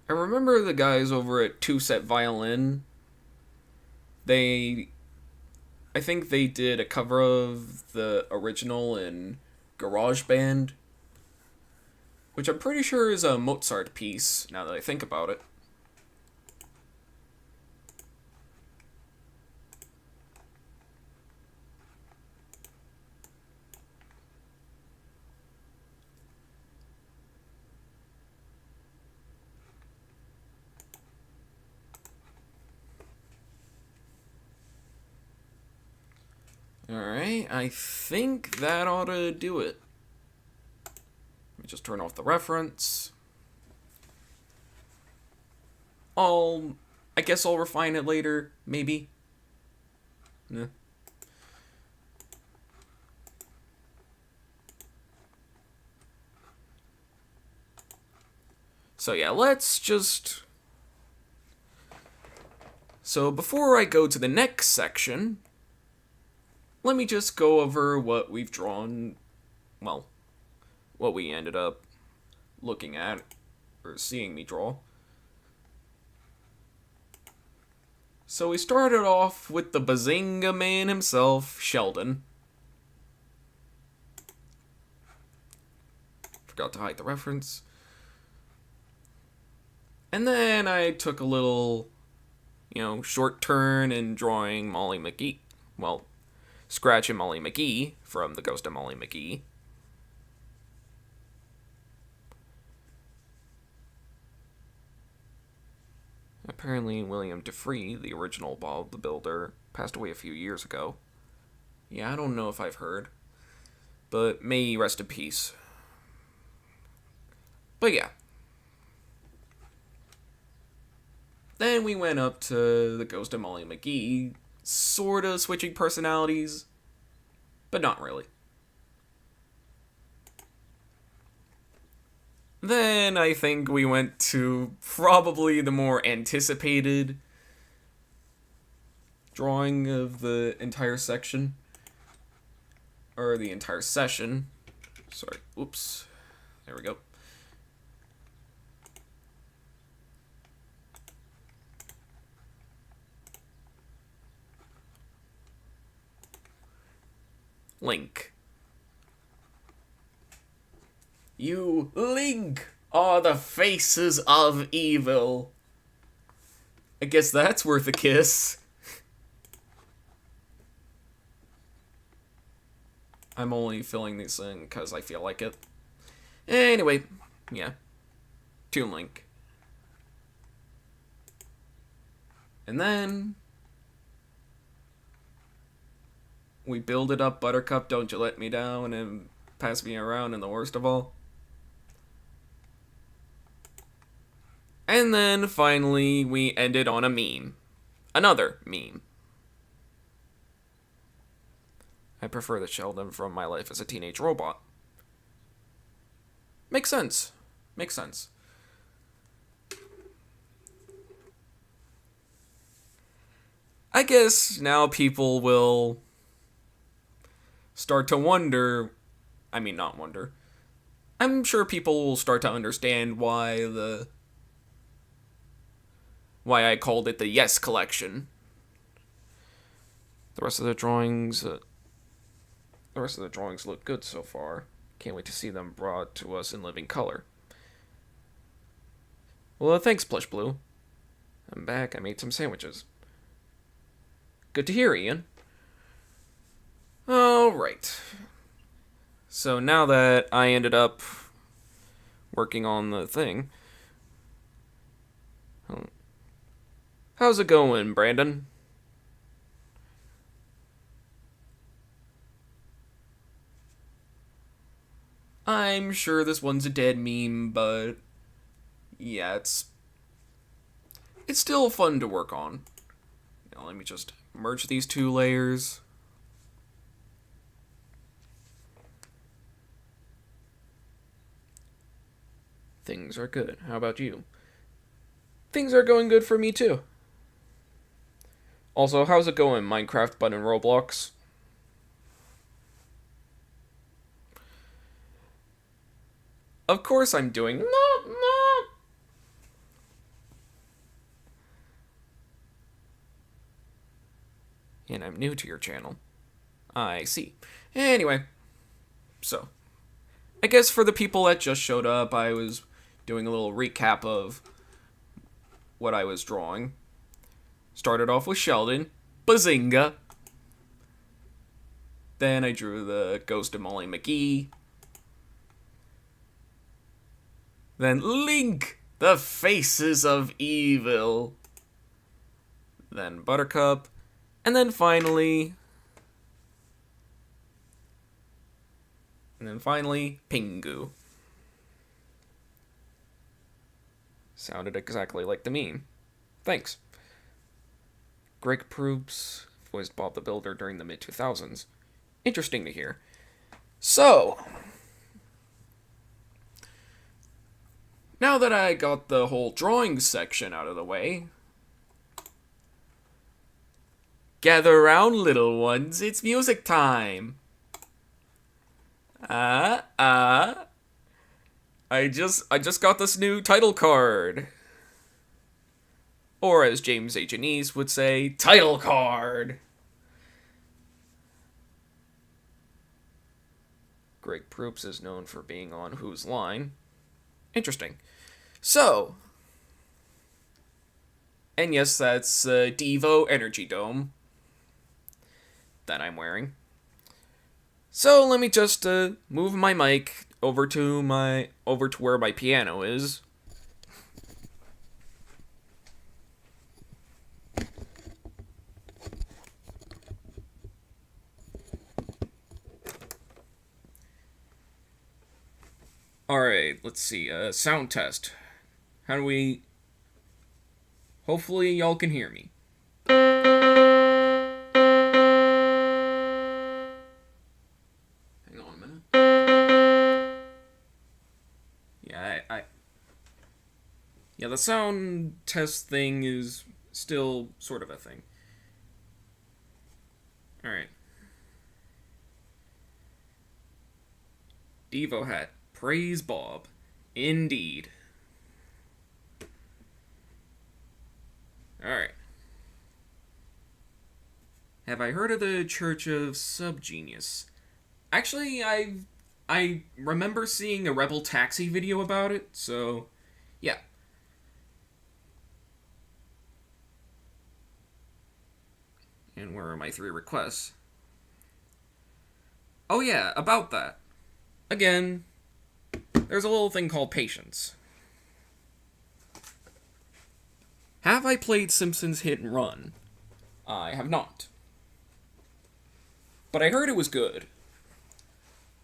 I remember the guys over at Two Set Violin. I think they did a cover of the original in GarageBand, which I'm pretty sure is a Mozart piece, now that I think about it. Alright, I think that ought to do it. Let me just turn off the reference. I guess I'll refine it later, maybe. Yeah. So yeah, let's just... So before I go to the next section, let me just go over what we've drawn, well, what we ended up looking at, or seeing me draw. So we started off with the Bazinga Man himself, Sheldon. Forgot to hide the reference. And then I took a little, short turn in drawing Molly McGee. Well, Scratch and Molly McGee from The Ghost of Molly McGee. Apparently, William DeFrehn, the original Bob the Builder, passed away a few years ago. Yeah, I don't know if I've heard. But may he rest in peace. But yeah. Then we went up to The Ghost of Molly McGee, sort of switching personalities, but not really. Then I think we went to probably the more anticipated drawing of the entire section. or the entire session. Sorry, oops. There we go. Link. You, Link, are the faces of evil. I guess that's worth a kiss. I'm only filling these in because I feel like it. Anyway, yeah. Toon Link. And then we build it up, Buttercup, don't you let me down, and pass me around, and the worst of all. And then finally we ended on a meme. Another meme. I prefer the Sheldon from My Life as a Teenage Robot. Makes sense. Makes sense. I guess now people will start to wonder. I mean, not wonder. I'm sure people will start to understand why I called it the Yes Collection. The rest of the drawings look good so far. Can't wait to see them brought to us in living color. Well, thanks, Plush Blue. I'm back. I made some sandwiches. Good to hear, Ian. Alright. So now that I ended up working on the thing. How's it going, Brandon? I'm sure this one's a dead meme, but yeah, it's still fun to work on. Let me just merge these two layers. Things are good. How about you? Things are going good for me too. Also, how's it going, Minecraft but in Roblox? Of course I'm doing. And I'm new to your channel. I see. Anyway, so I guess for the people that just showed up, I was doing a little recap of what I was drawing. Started off with Sheldon. Bazinga! Then I drew the ghost of Molly McGee. Then Link, the faces of evil. Then Buttercup. And then finally, Pingu. Sounded exactly like the meme. Thanks. Greg Proops voiced Bob the Builder during the mid-2000s. Interesting to hear. So, now that I got the whole drawing section out of the way, gather around, little ones, it's music time. I just got this new title card. Or as James H. Anise would say, title card. Greg Proops is known for being on Whose Line. Interesting. So, and yes, that's Devo Energy Dome that I'm wearing. So let me just move my mic over to where my piano is. Alright, let's see. Sound test. How do we... Hopefully y'all can hear me. Hang on a minute. Yeah, Yeah, the sound test thing is still sort of a thing. Alright. Devo hat. Praise Bob. Indeed. Alright. Have I heard of the Church of Subgenius? Actually, I remember seeing a Rebel Taxi video about it, so yeah. And where are my 3 requests? Oh yeah, about that. Again, there's a little thing called patience. Have I played Simpsons Hit and Run? I have not. But I heard it was good.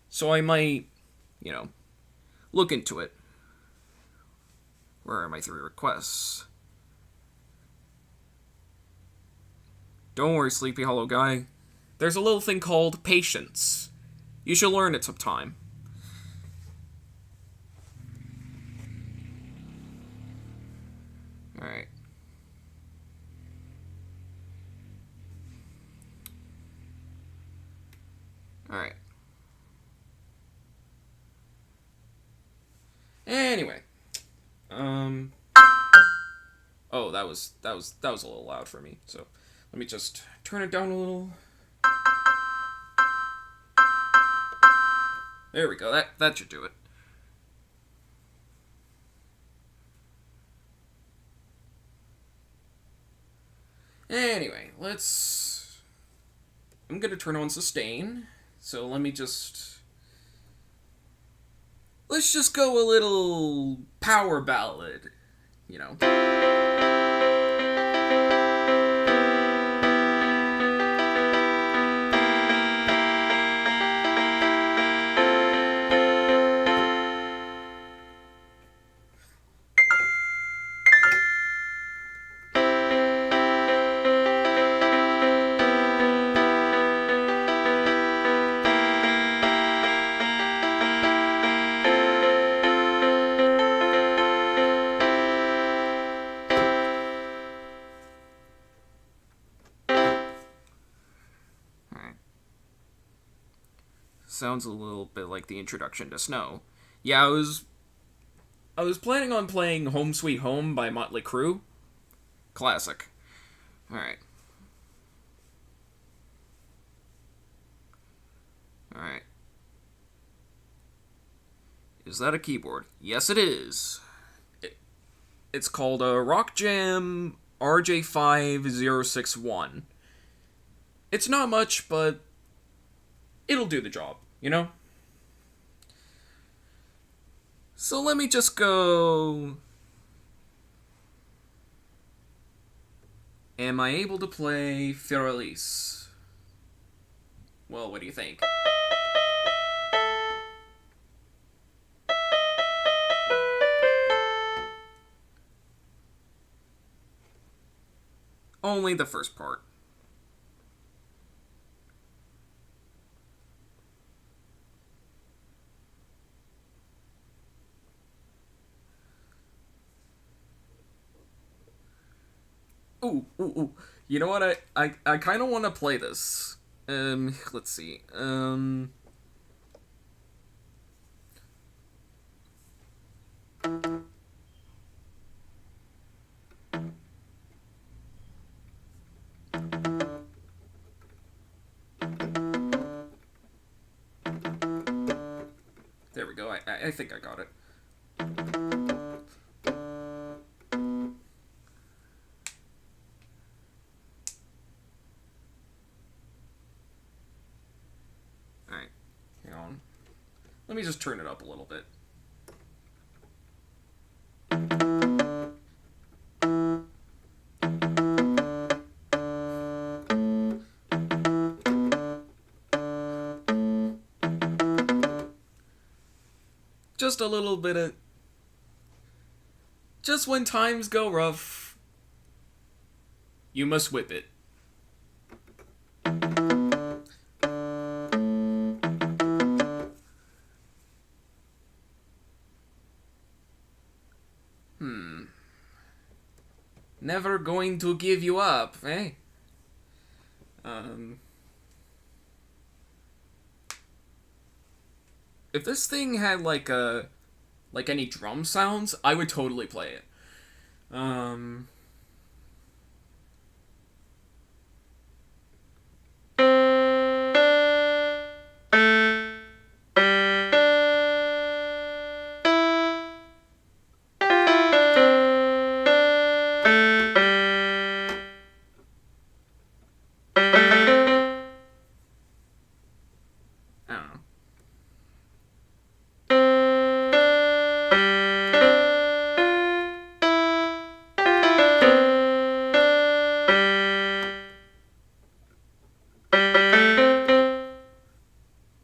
So I might, look into it. Where are my 3 requests? Don't worry, Sleepy Hollow Guy. There's a little thing called patience. You should learn it sometime. Alright. Alright. Anyway. Oh, that was a little loud for me, so let me just turn it down a little. There we go. That should do it. Anyway, I'm gonna turn on sustain. So let's just go a little power ballad, Sounds a little bit like the introduction to Snow. Yeah, I was planning on playing Home Sweet Home by Motley Crue. Classic. Alright. Alright. Is that a keyboard? Yes, it is. It's called a Rock Jam RJ5061. It's not much, but it'll do the job, So let me just go. Am I able to play Firalis? Well, what do you think? Only the first part. Ooh. You know what? I kind of want to play this. Let's see. There we go. I think I got it. Alright. Hang on. Let me just turn it up a little bit. Just a little bit of... Just when times go rough, you must whip it. Never going to give you up, eh? if this thing had like any drum sounds, I would totally play it. I don't know.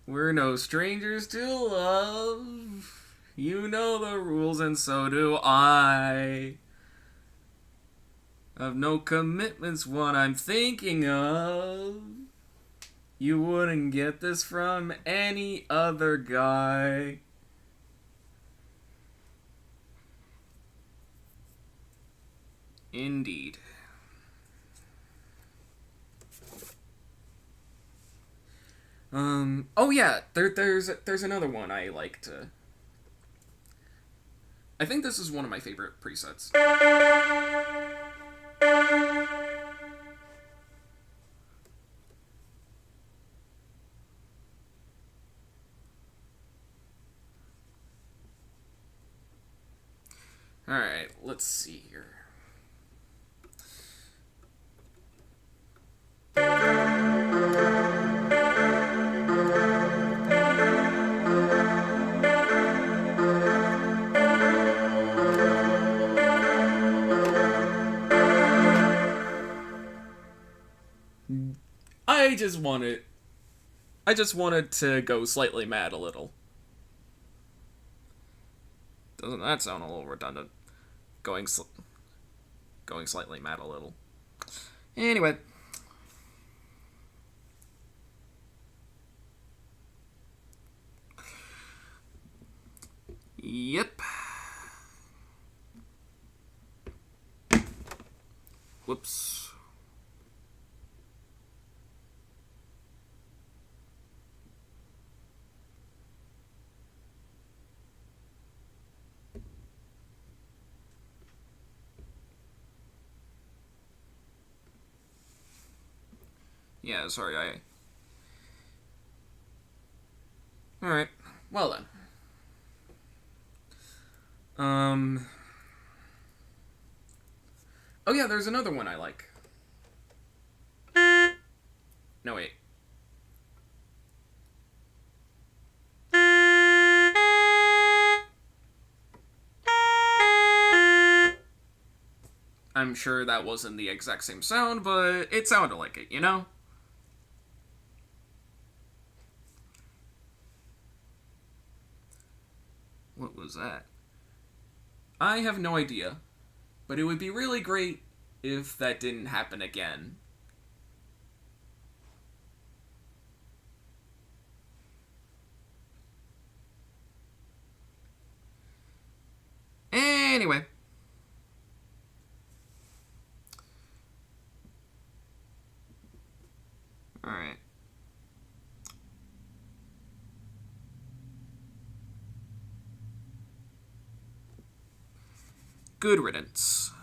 We're no strangers to love. You know the rules, and so do I. I've no commitments, what I'm thinking of. You wouldn't get this from any other guy. Indeed. Oh yeah, there's another one I like to. I think this is one of my favorite presets. Alright, let's see here. I just wanted to go slightly mad a little. Doesn't that sound a little redundant? Going slightly mad a little. Anyway. Yep. Whoops. Yeah, sorry, Alright, well then. Oh yeah, there's another one I like. No, wait. I'm sure that wasn't the exact same sound, but it sounded like it, you know? What was that? I have no idea, but it would be really great if that didn't happen again. Anyway. Alright. Good riddance.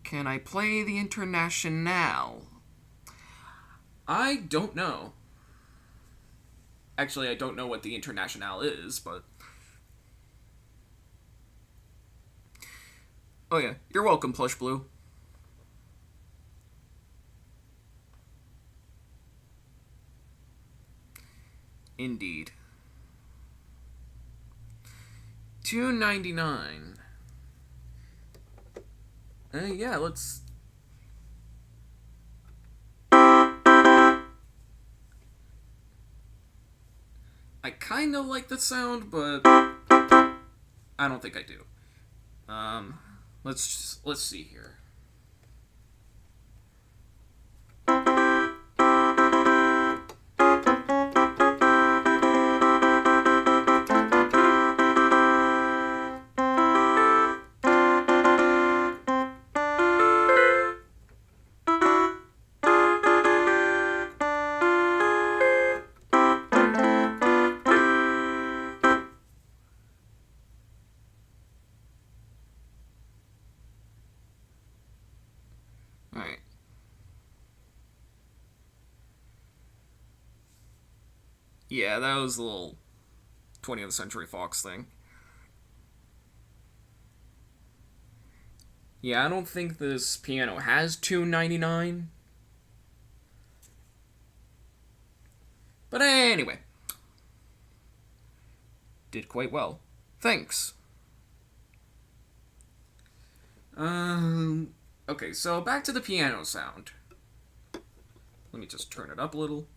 Can I play the Internationale? I don't know. Actually, I don't know what the Internationale is, but... Oh yeah, you're welcome, Plush Blue. Indeed. $2.99. Yeah, let's... I kind of like the sound, but I don't think I do. Let's see here. Yeah, that was a little 20th Century Fox thing. Yeah, I don't think this piano has $2.99. But anyway. Did quite well. Thanks. Okay, so back to the piano sound. Let me just turn it up a little.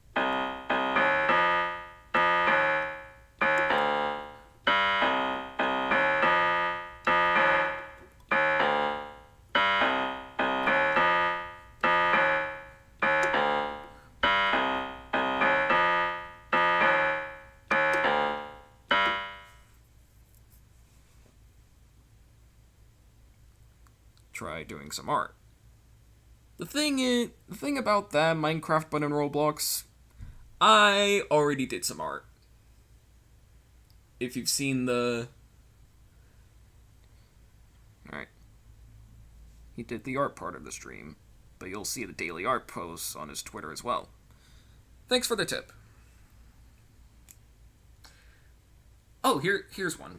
Try doing some art. The thing about that Minecraft button Roblox, I already did some art. If you've seen the... Alright. He did the art part of the stream, but you'll see the daily art posts on his Twitter as well. Thanks for the tip. Oh, here's one.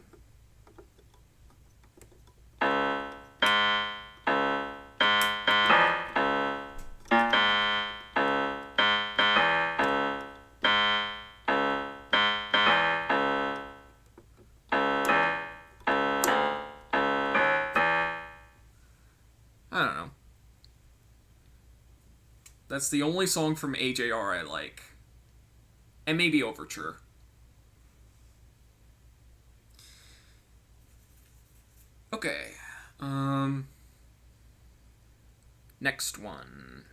I don't know. That's the only song from AJR I like. And maybe Overture. Okay. Next one.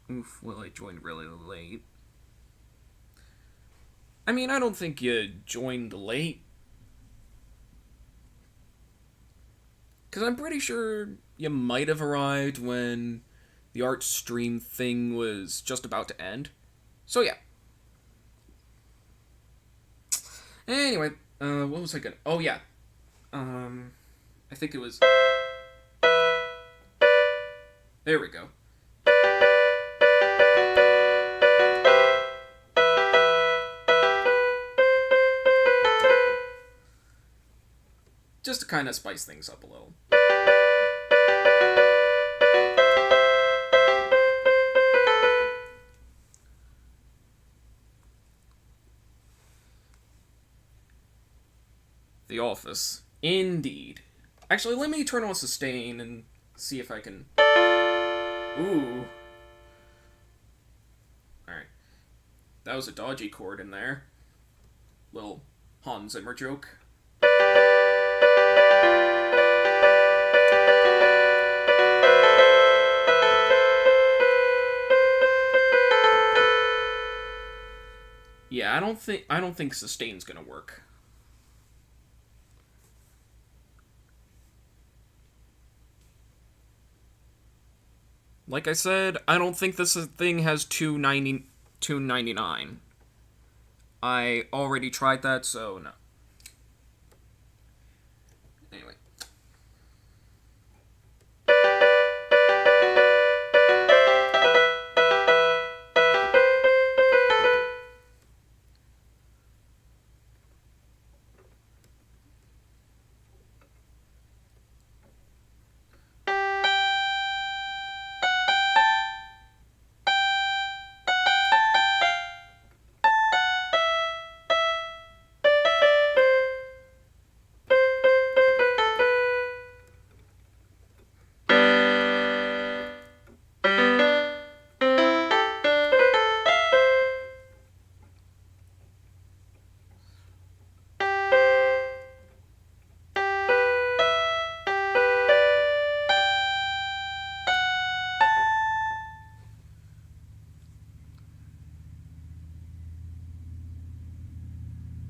Oof, well, I joined really late. I mean, I don't think you joined late. Because I'm pretty sure you might have arrived when the art stream thing was just about to end. So, yeah. Anyway, what was I gonna... Oh, yeah. I think it was... There we go. Just to kind of spice things up a little. The Office. Indeed. Actually, let me turn on sustain and see if I can... Ooh. Alright. That was a dodgy chord in there. Little Hans Zimmer joke. Yeah, I don't think sustain's gonna work. Like I said, I don't think this thing has $2.99. I already tried that, so no. Anyway.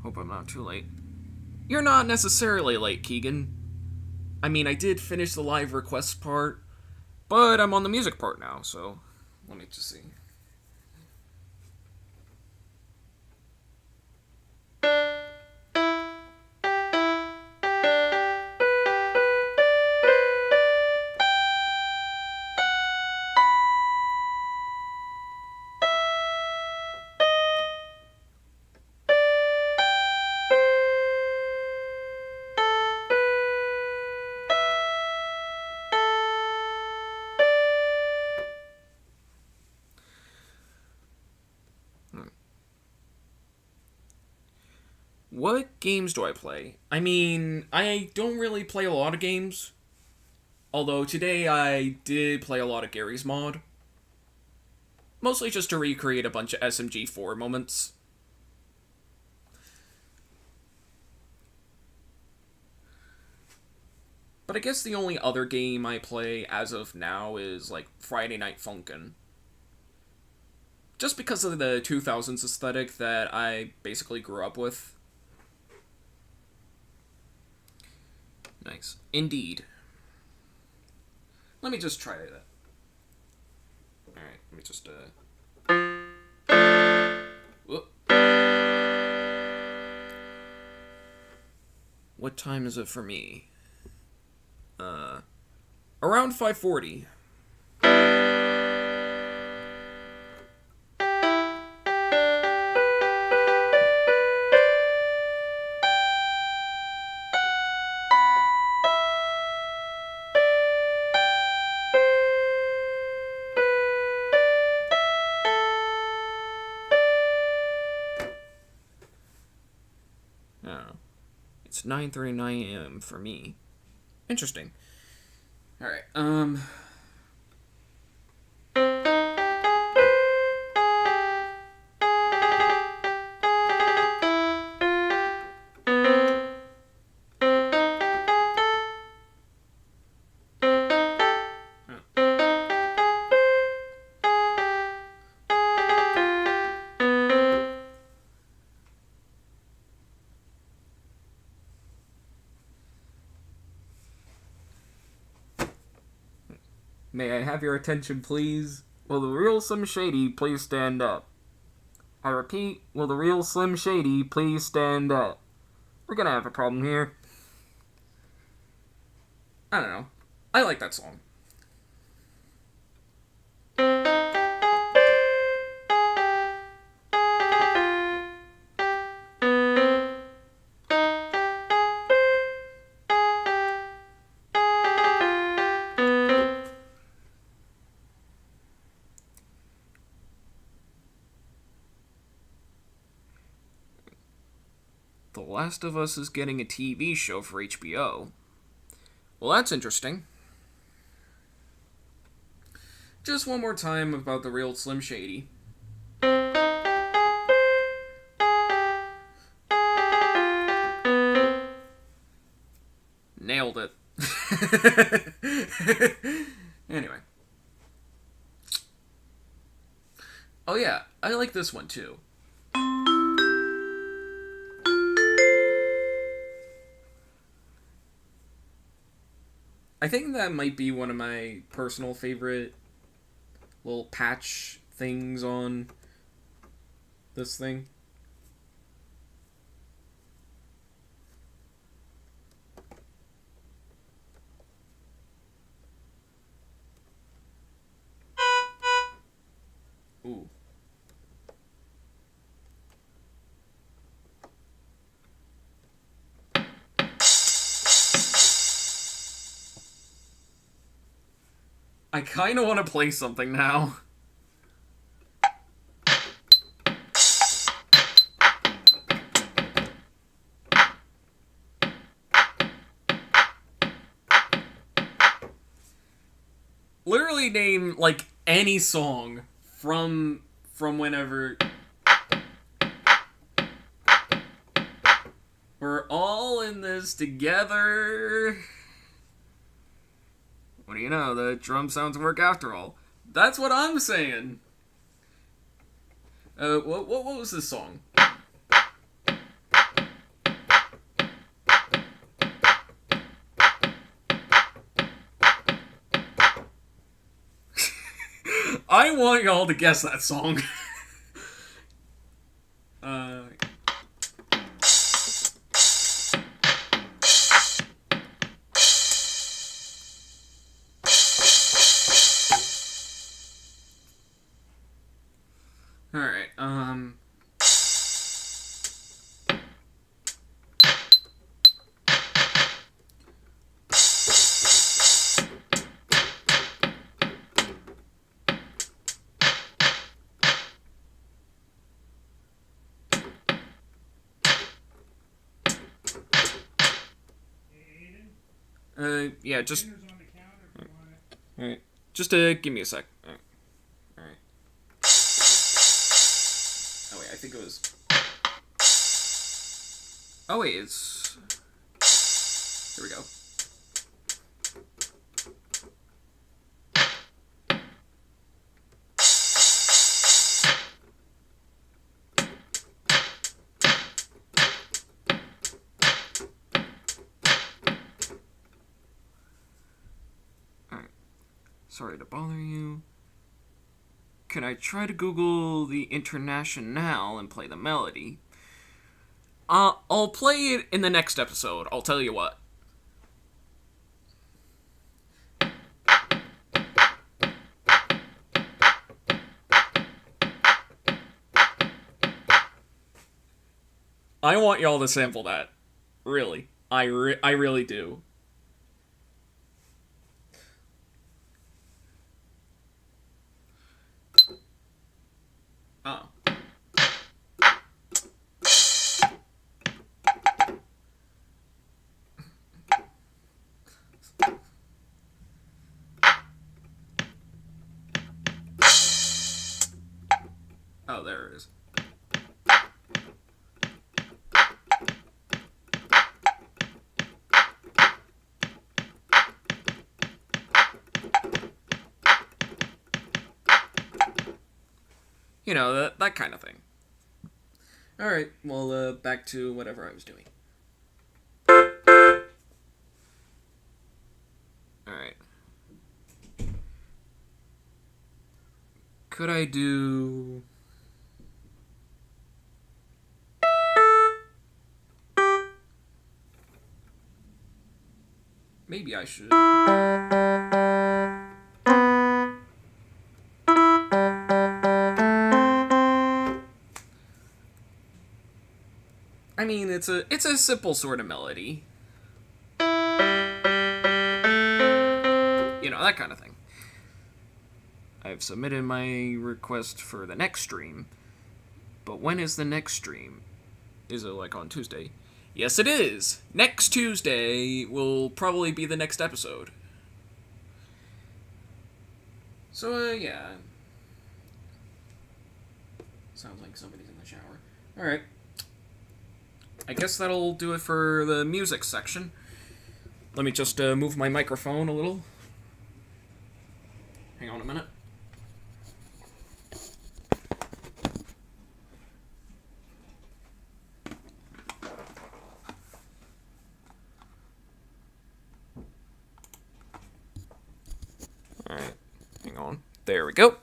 Hope I'm not too late. You're not necessarily late, Keegan. I mean, I did finish the live request part, but I'm on the music part now, so let me just see. What games do I play? I mean, I don't really play a lot of games. Although today I did play a lot of Gary's Mod. Mostly just to recreate a bunch of SMG4 moments. But I guess the only other game I play as of now is, like, Friday Night Funkin'. Just because of the 2000s aesthetic that I basically grew up with. Nice. Indeed. Let me just try that. Alright, let me just, Whoop. What time is it for me? Around 5:40. It's 9:39 a.m. for me. Interesting. Alright, May I have your attention, please? Will the real Slim Shady please stand up? I repeat, will the real Slim Shady please stand up? We're gonna have a problem here. I don't know. I like that song. The Last of Us is getting a TV show for HBO. Well, that's interesting. Just one more time about the real Slim Shady. Nailed it. Anyway. Oh yeah, I like this one too. I think that might be one of my personal favorite little patch things on this thing. Ooh. I kind of want to play something now. Literally name, like, any song from whenever. We're all in this together. What do you know? The drum sounds work after all. That's what I'm saying. What was this song? I want y'all to guess that song. Alright, Yeah, just... Dinner's on the counter if you want it. Alright. Just, give me a sec. Alright. Oh, wait, I think it was... Oh, wait, it's... Here we go. Alright. Sorry to bother you. Can I try to Google the Internationale and play the melody? I'll play it in the next episode, I'll tell you what. I want y'all to sample that. Really. I really do. Oh. Oh, there it is. You know, that kind of thing. Alright, well, back to whatever I was doing. Alright. Could I do... Maybe I should... I mean, it's a simple sort of melody. You know, that kind of thing. I've submitted my request for the next stream. But when is the next stream? Is it like on Tuesday? Yes, it is! Next Tuesday will probably be the next episode. So, yeah. Sounds like somebody's in the shower. Alright. I guess that'll do it for the music section. Let me just move my microphone a little. Hang on a minute. Alright, hang on. There we go.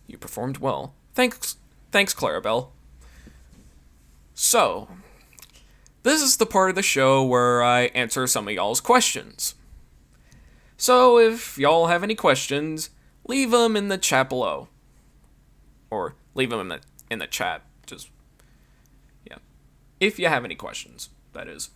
You performed well. Thanks, Clarabelle. So, this is the part of the show where I answer some of y'all's questions. So, if y'all have any questions, leave them in the chat below. Or leave them in the chat. Just, yeah. If you have any questions, that is.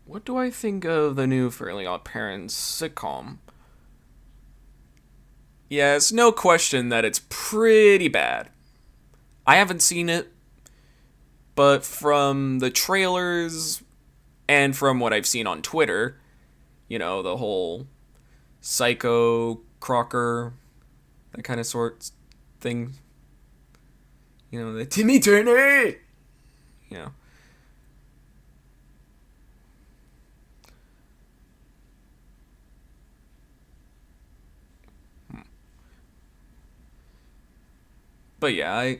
What do I think of the new Fairly Oddparents sitcom? Yeah, it's no question that it's pretty bad. I haven't seen it, but from the trailers and from what I've seen on Twitter, you know, the whole Psycho, Crocker, that kind of sort thing. You know, the Timmy Turner! You know. But yeah,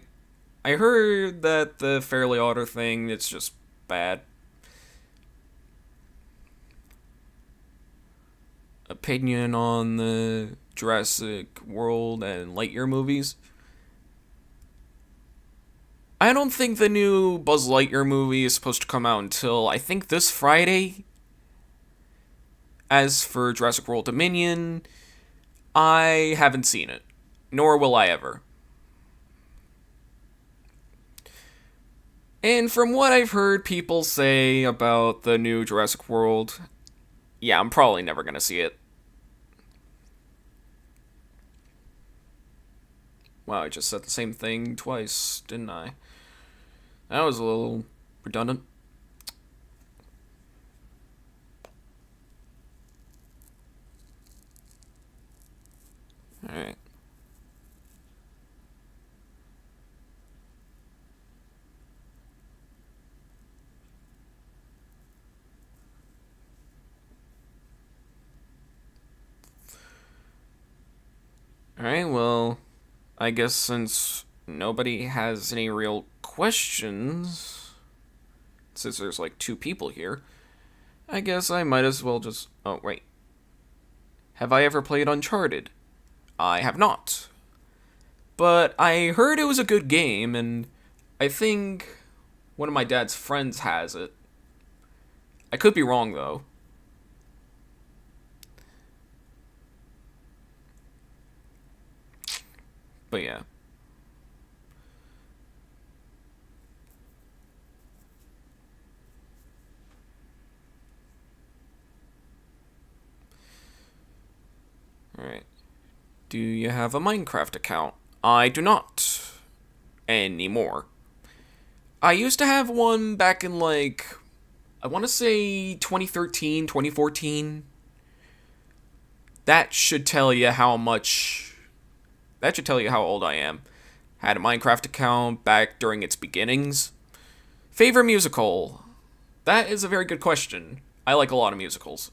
I heard that the Fairly Otter thing, it's just bad. Opinion on the Jurassic World and Lightyear movies. I don't think the new Buzz Lightyear movie is supposed to come out until, I think, this Friday. As for Jurassic World Dominion, I haven't seen it, nor will I ever. And from what I've heard people say about the new Jurassic World, yeah, I'm probably never gonna see it. Wow, I just said the same thing twice, didn't I? That was a little redundant. Alright. Alright, well, I guess since nobody has any real questions, since there's like two people here, I guess I might as well just. Oh, wait. Have I ever played Uncharted? I have not. But I heard it was a good game, and I think one of my dad's friends has it. I could be wrong, though. But yeah. Alright. Do you have a Minecraft account? I do not. Anymore. I used to have one back in, like, I want to say 2013, 2014. That should tell you how much. That should tell you how old I am. Had a Minecraft account back during its beginnings. Favorite musical? That is a very good question. I like a lot of musicals.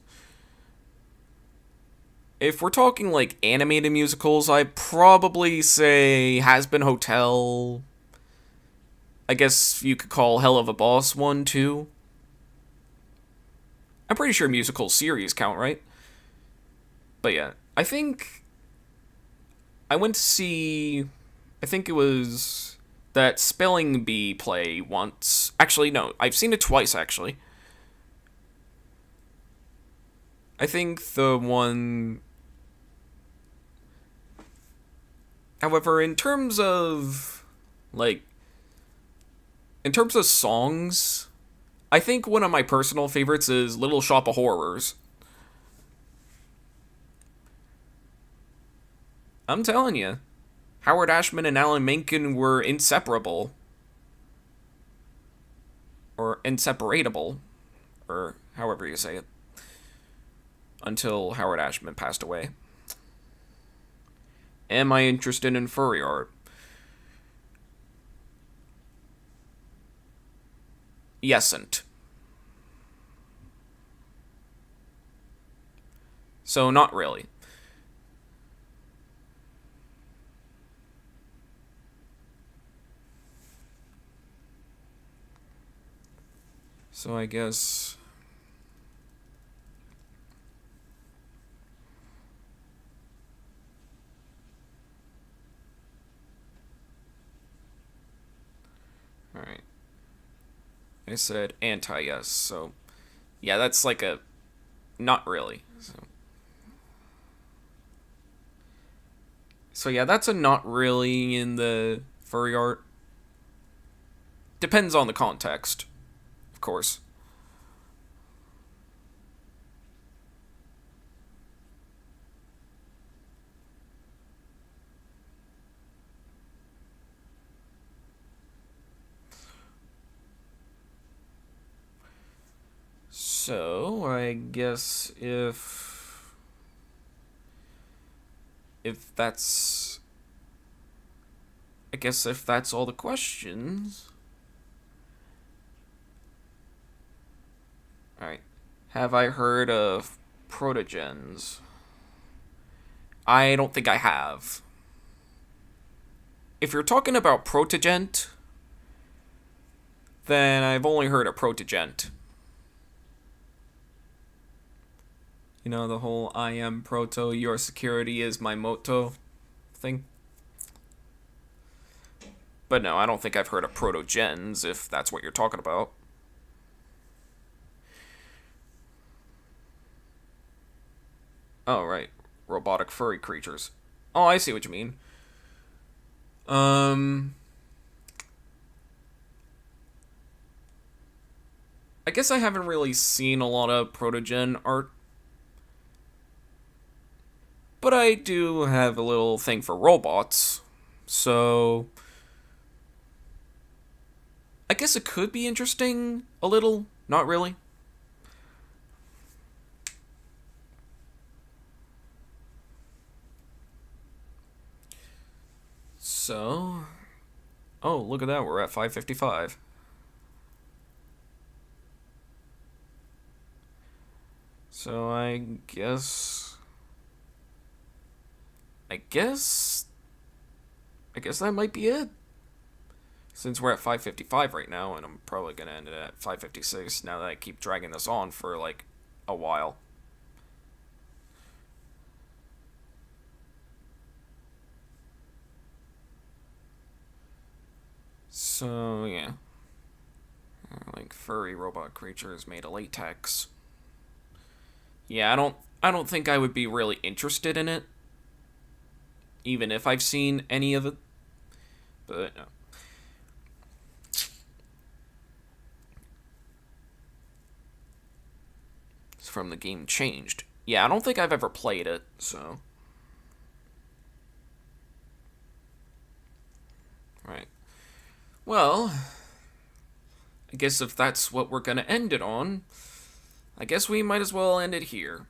If we're talking like animated musicals, I'd probably say Has-Been Hotel. I guess you could call Hell of a Boss one too. I'm pretty sure musical series count, right? But yeah, I think I went to see. I think it was that Spelling Bee play once. Actually, no, I've seen it twice actually. I think the one. However, like, in terms of songs, I think one of my personal favorites is Little Shop of Horrors. I'm telling you, Howard Ashman and Alan Menken were inseparable. Or inseparable. Or however you say it. Until Howard Ashman passed away. Am I interested in furry art? Yesn't. So, not really. So, I guess. Alright. I said anti-yes, so. Yeah, that's like a. Not really. So yeah, that's a not really in the furry art. Depends on the context, of course. So, I guess if that's if that's all the questions. Alright. Have I heard of protogens? I don't think I have. if you're talking about protogent, then I've only heard of protogent. You know, the whole I am proto, your security is my motto thing. But no, I don't think I've heard of protogens, if that's what you're talking about. Oh, right. Robotic furry creatures. Oh, I see what you mean. I guess I haven't really seen a lot of protogen art. But I do have a little thing for robots. So I guess it could be interesting a little. Not really. So, oh, look at that. We're at 5:55. So I guess that might be it. Since we're at 5:55 right now, and I'm probably gonna end it at 5:56 now that I keep dragging this on for like a while. So yeah, like furry robot creatures made of latex. Yeah, I don't think I would be really interested in it, even if I've seen any of it. But no. It's from the game Changed. Yeah, I don't think I've ever played it, so. Right. Well, I guess if that's what we're gonna end it on, I guess we might as well end it here.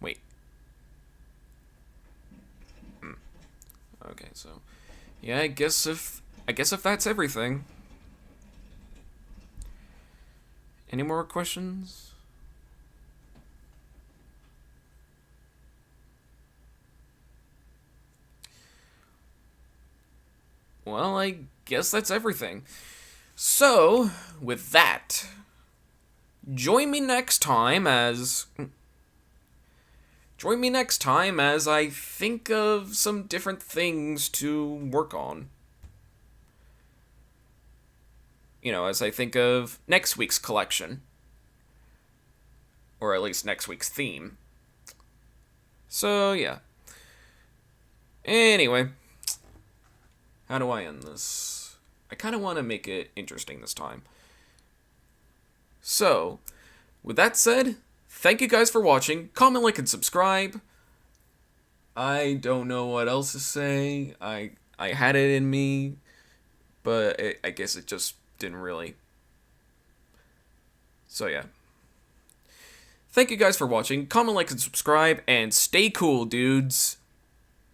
Wait. Okay, so yeah, I guess if that's everything. Any more questions? Well, I guess that's everything. So, with that, join me next time as I think of some different things to work on. You know, as I think of next week's collection. Or at least next week's theme. So, yeah. Anyway, how do I end this? I kind of want to make it interesting this time. So, with that said, thank you guys for watching. Comment, like, and subscribe. I don't know what else to say. I had it in me, but I guess it just didn't really. So yeah. Thank you guys for watching. Comment, like, and subscribe, and stay cool, dudes.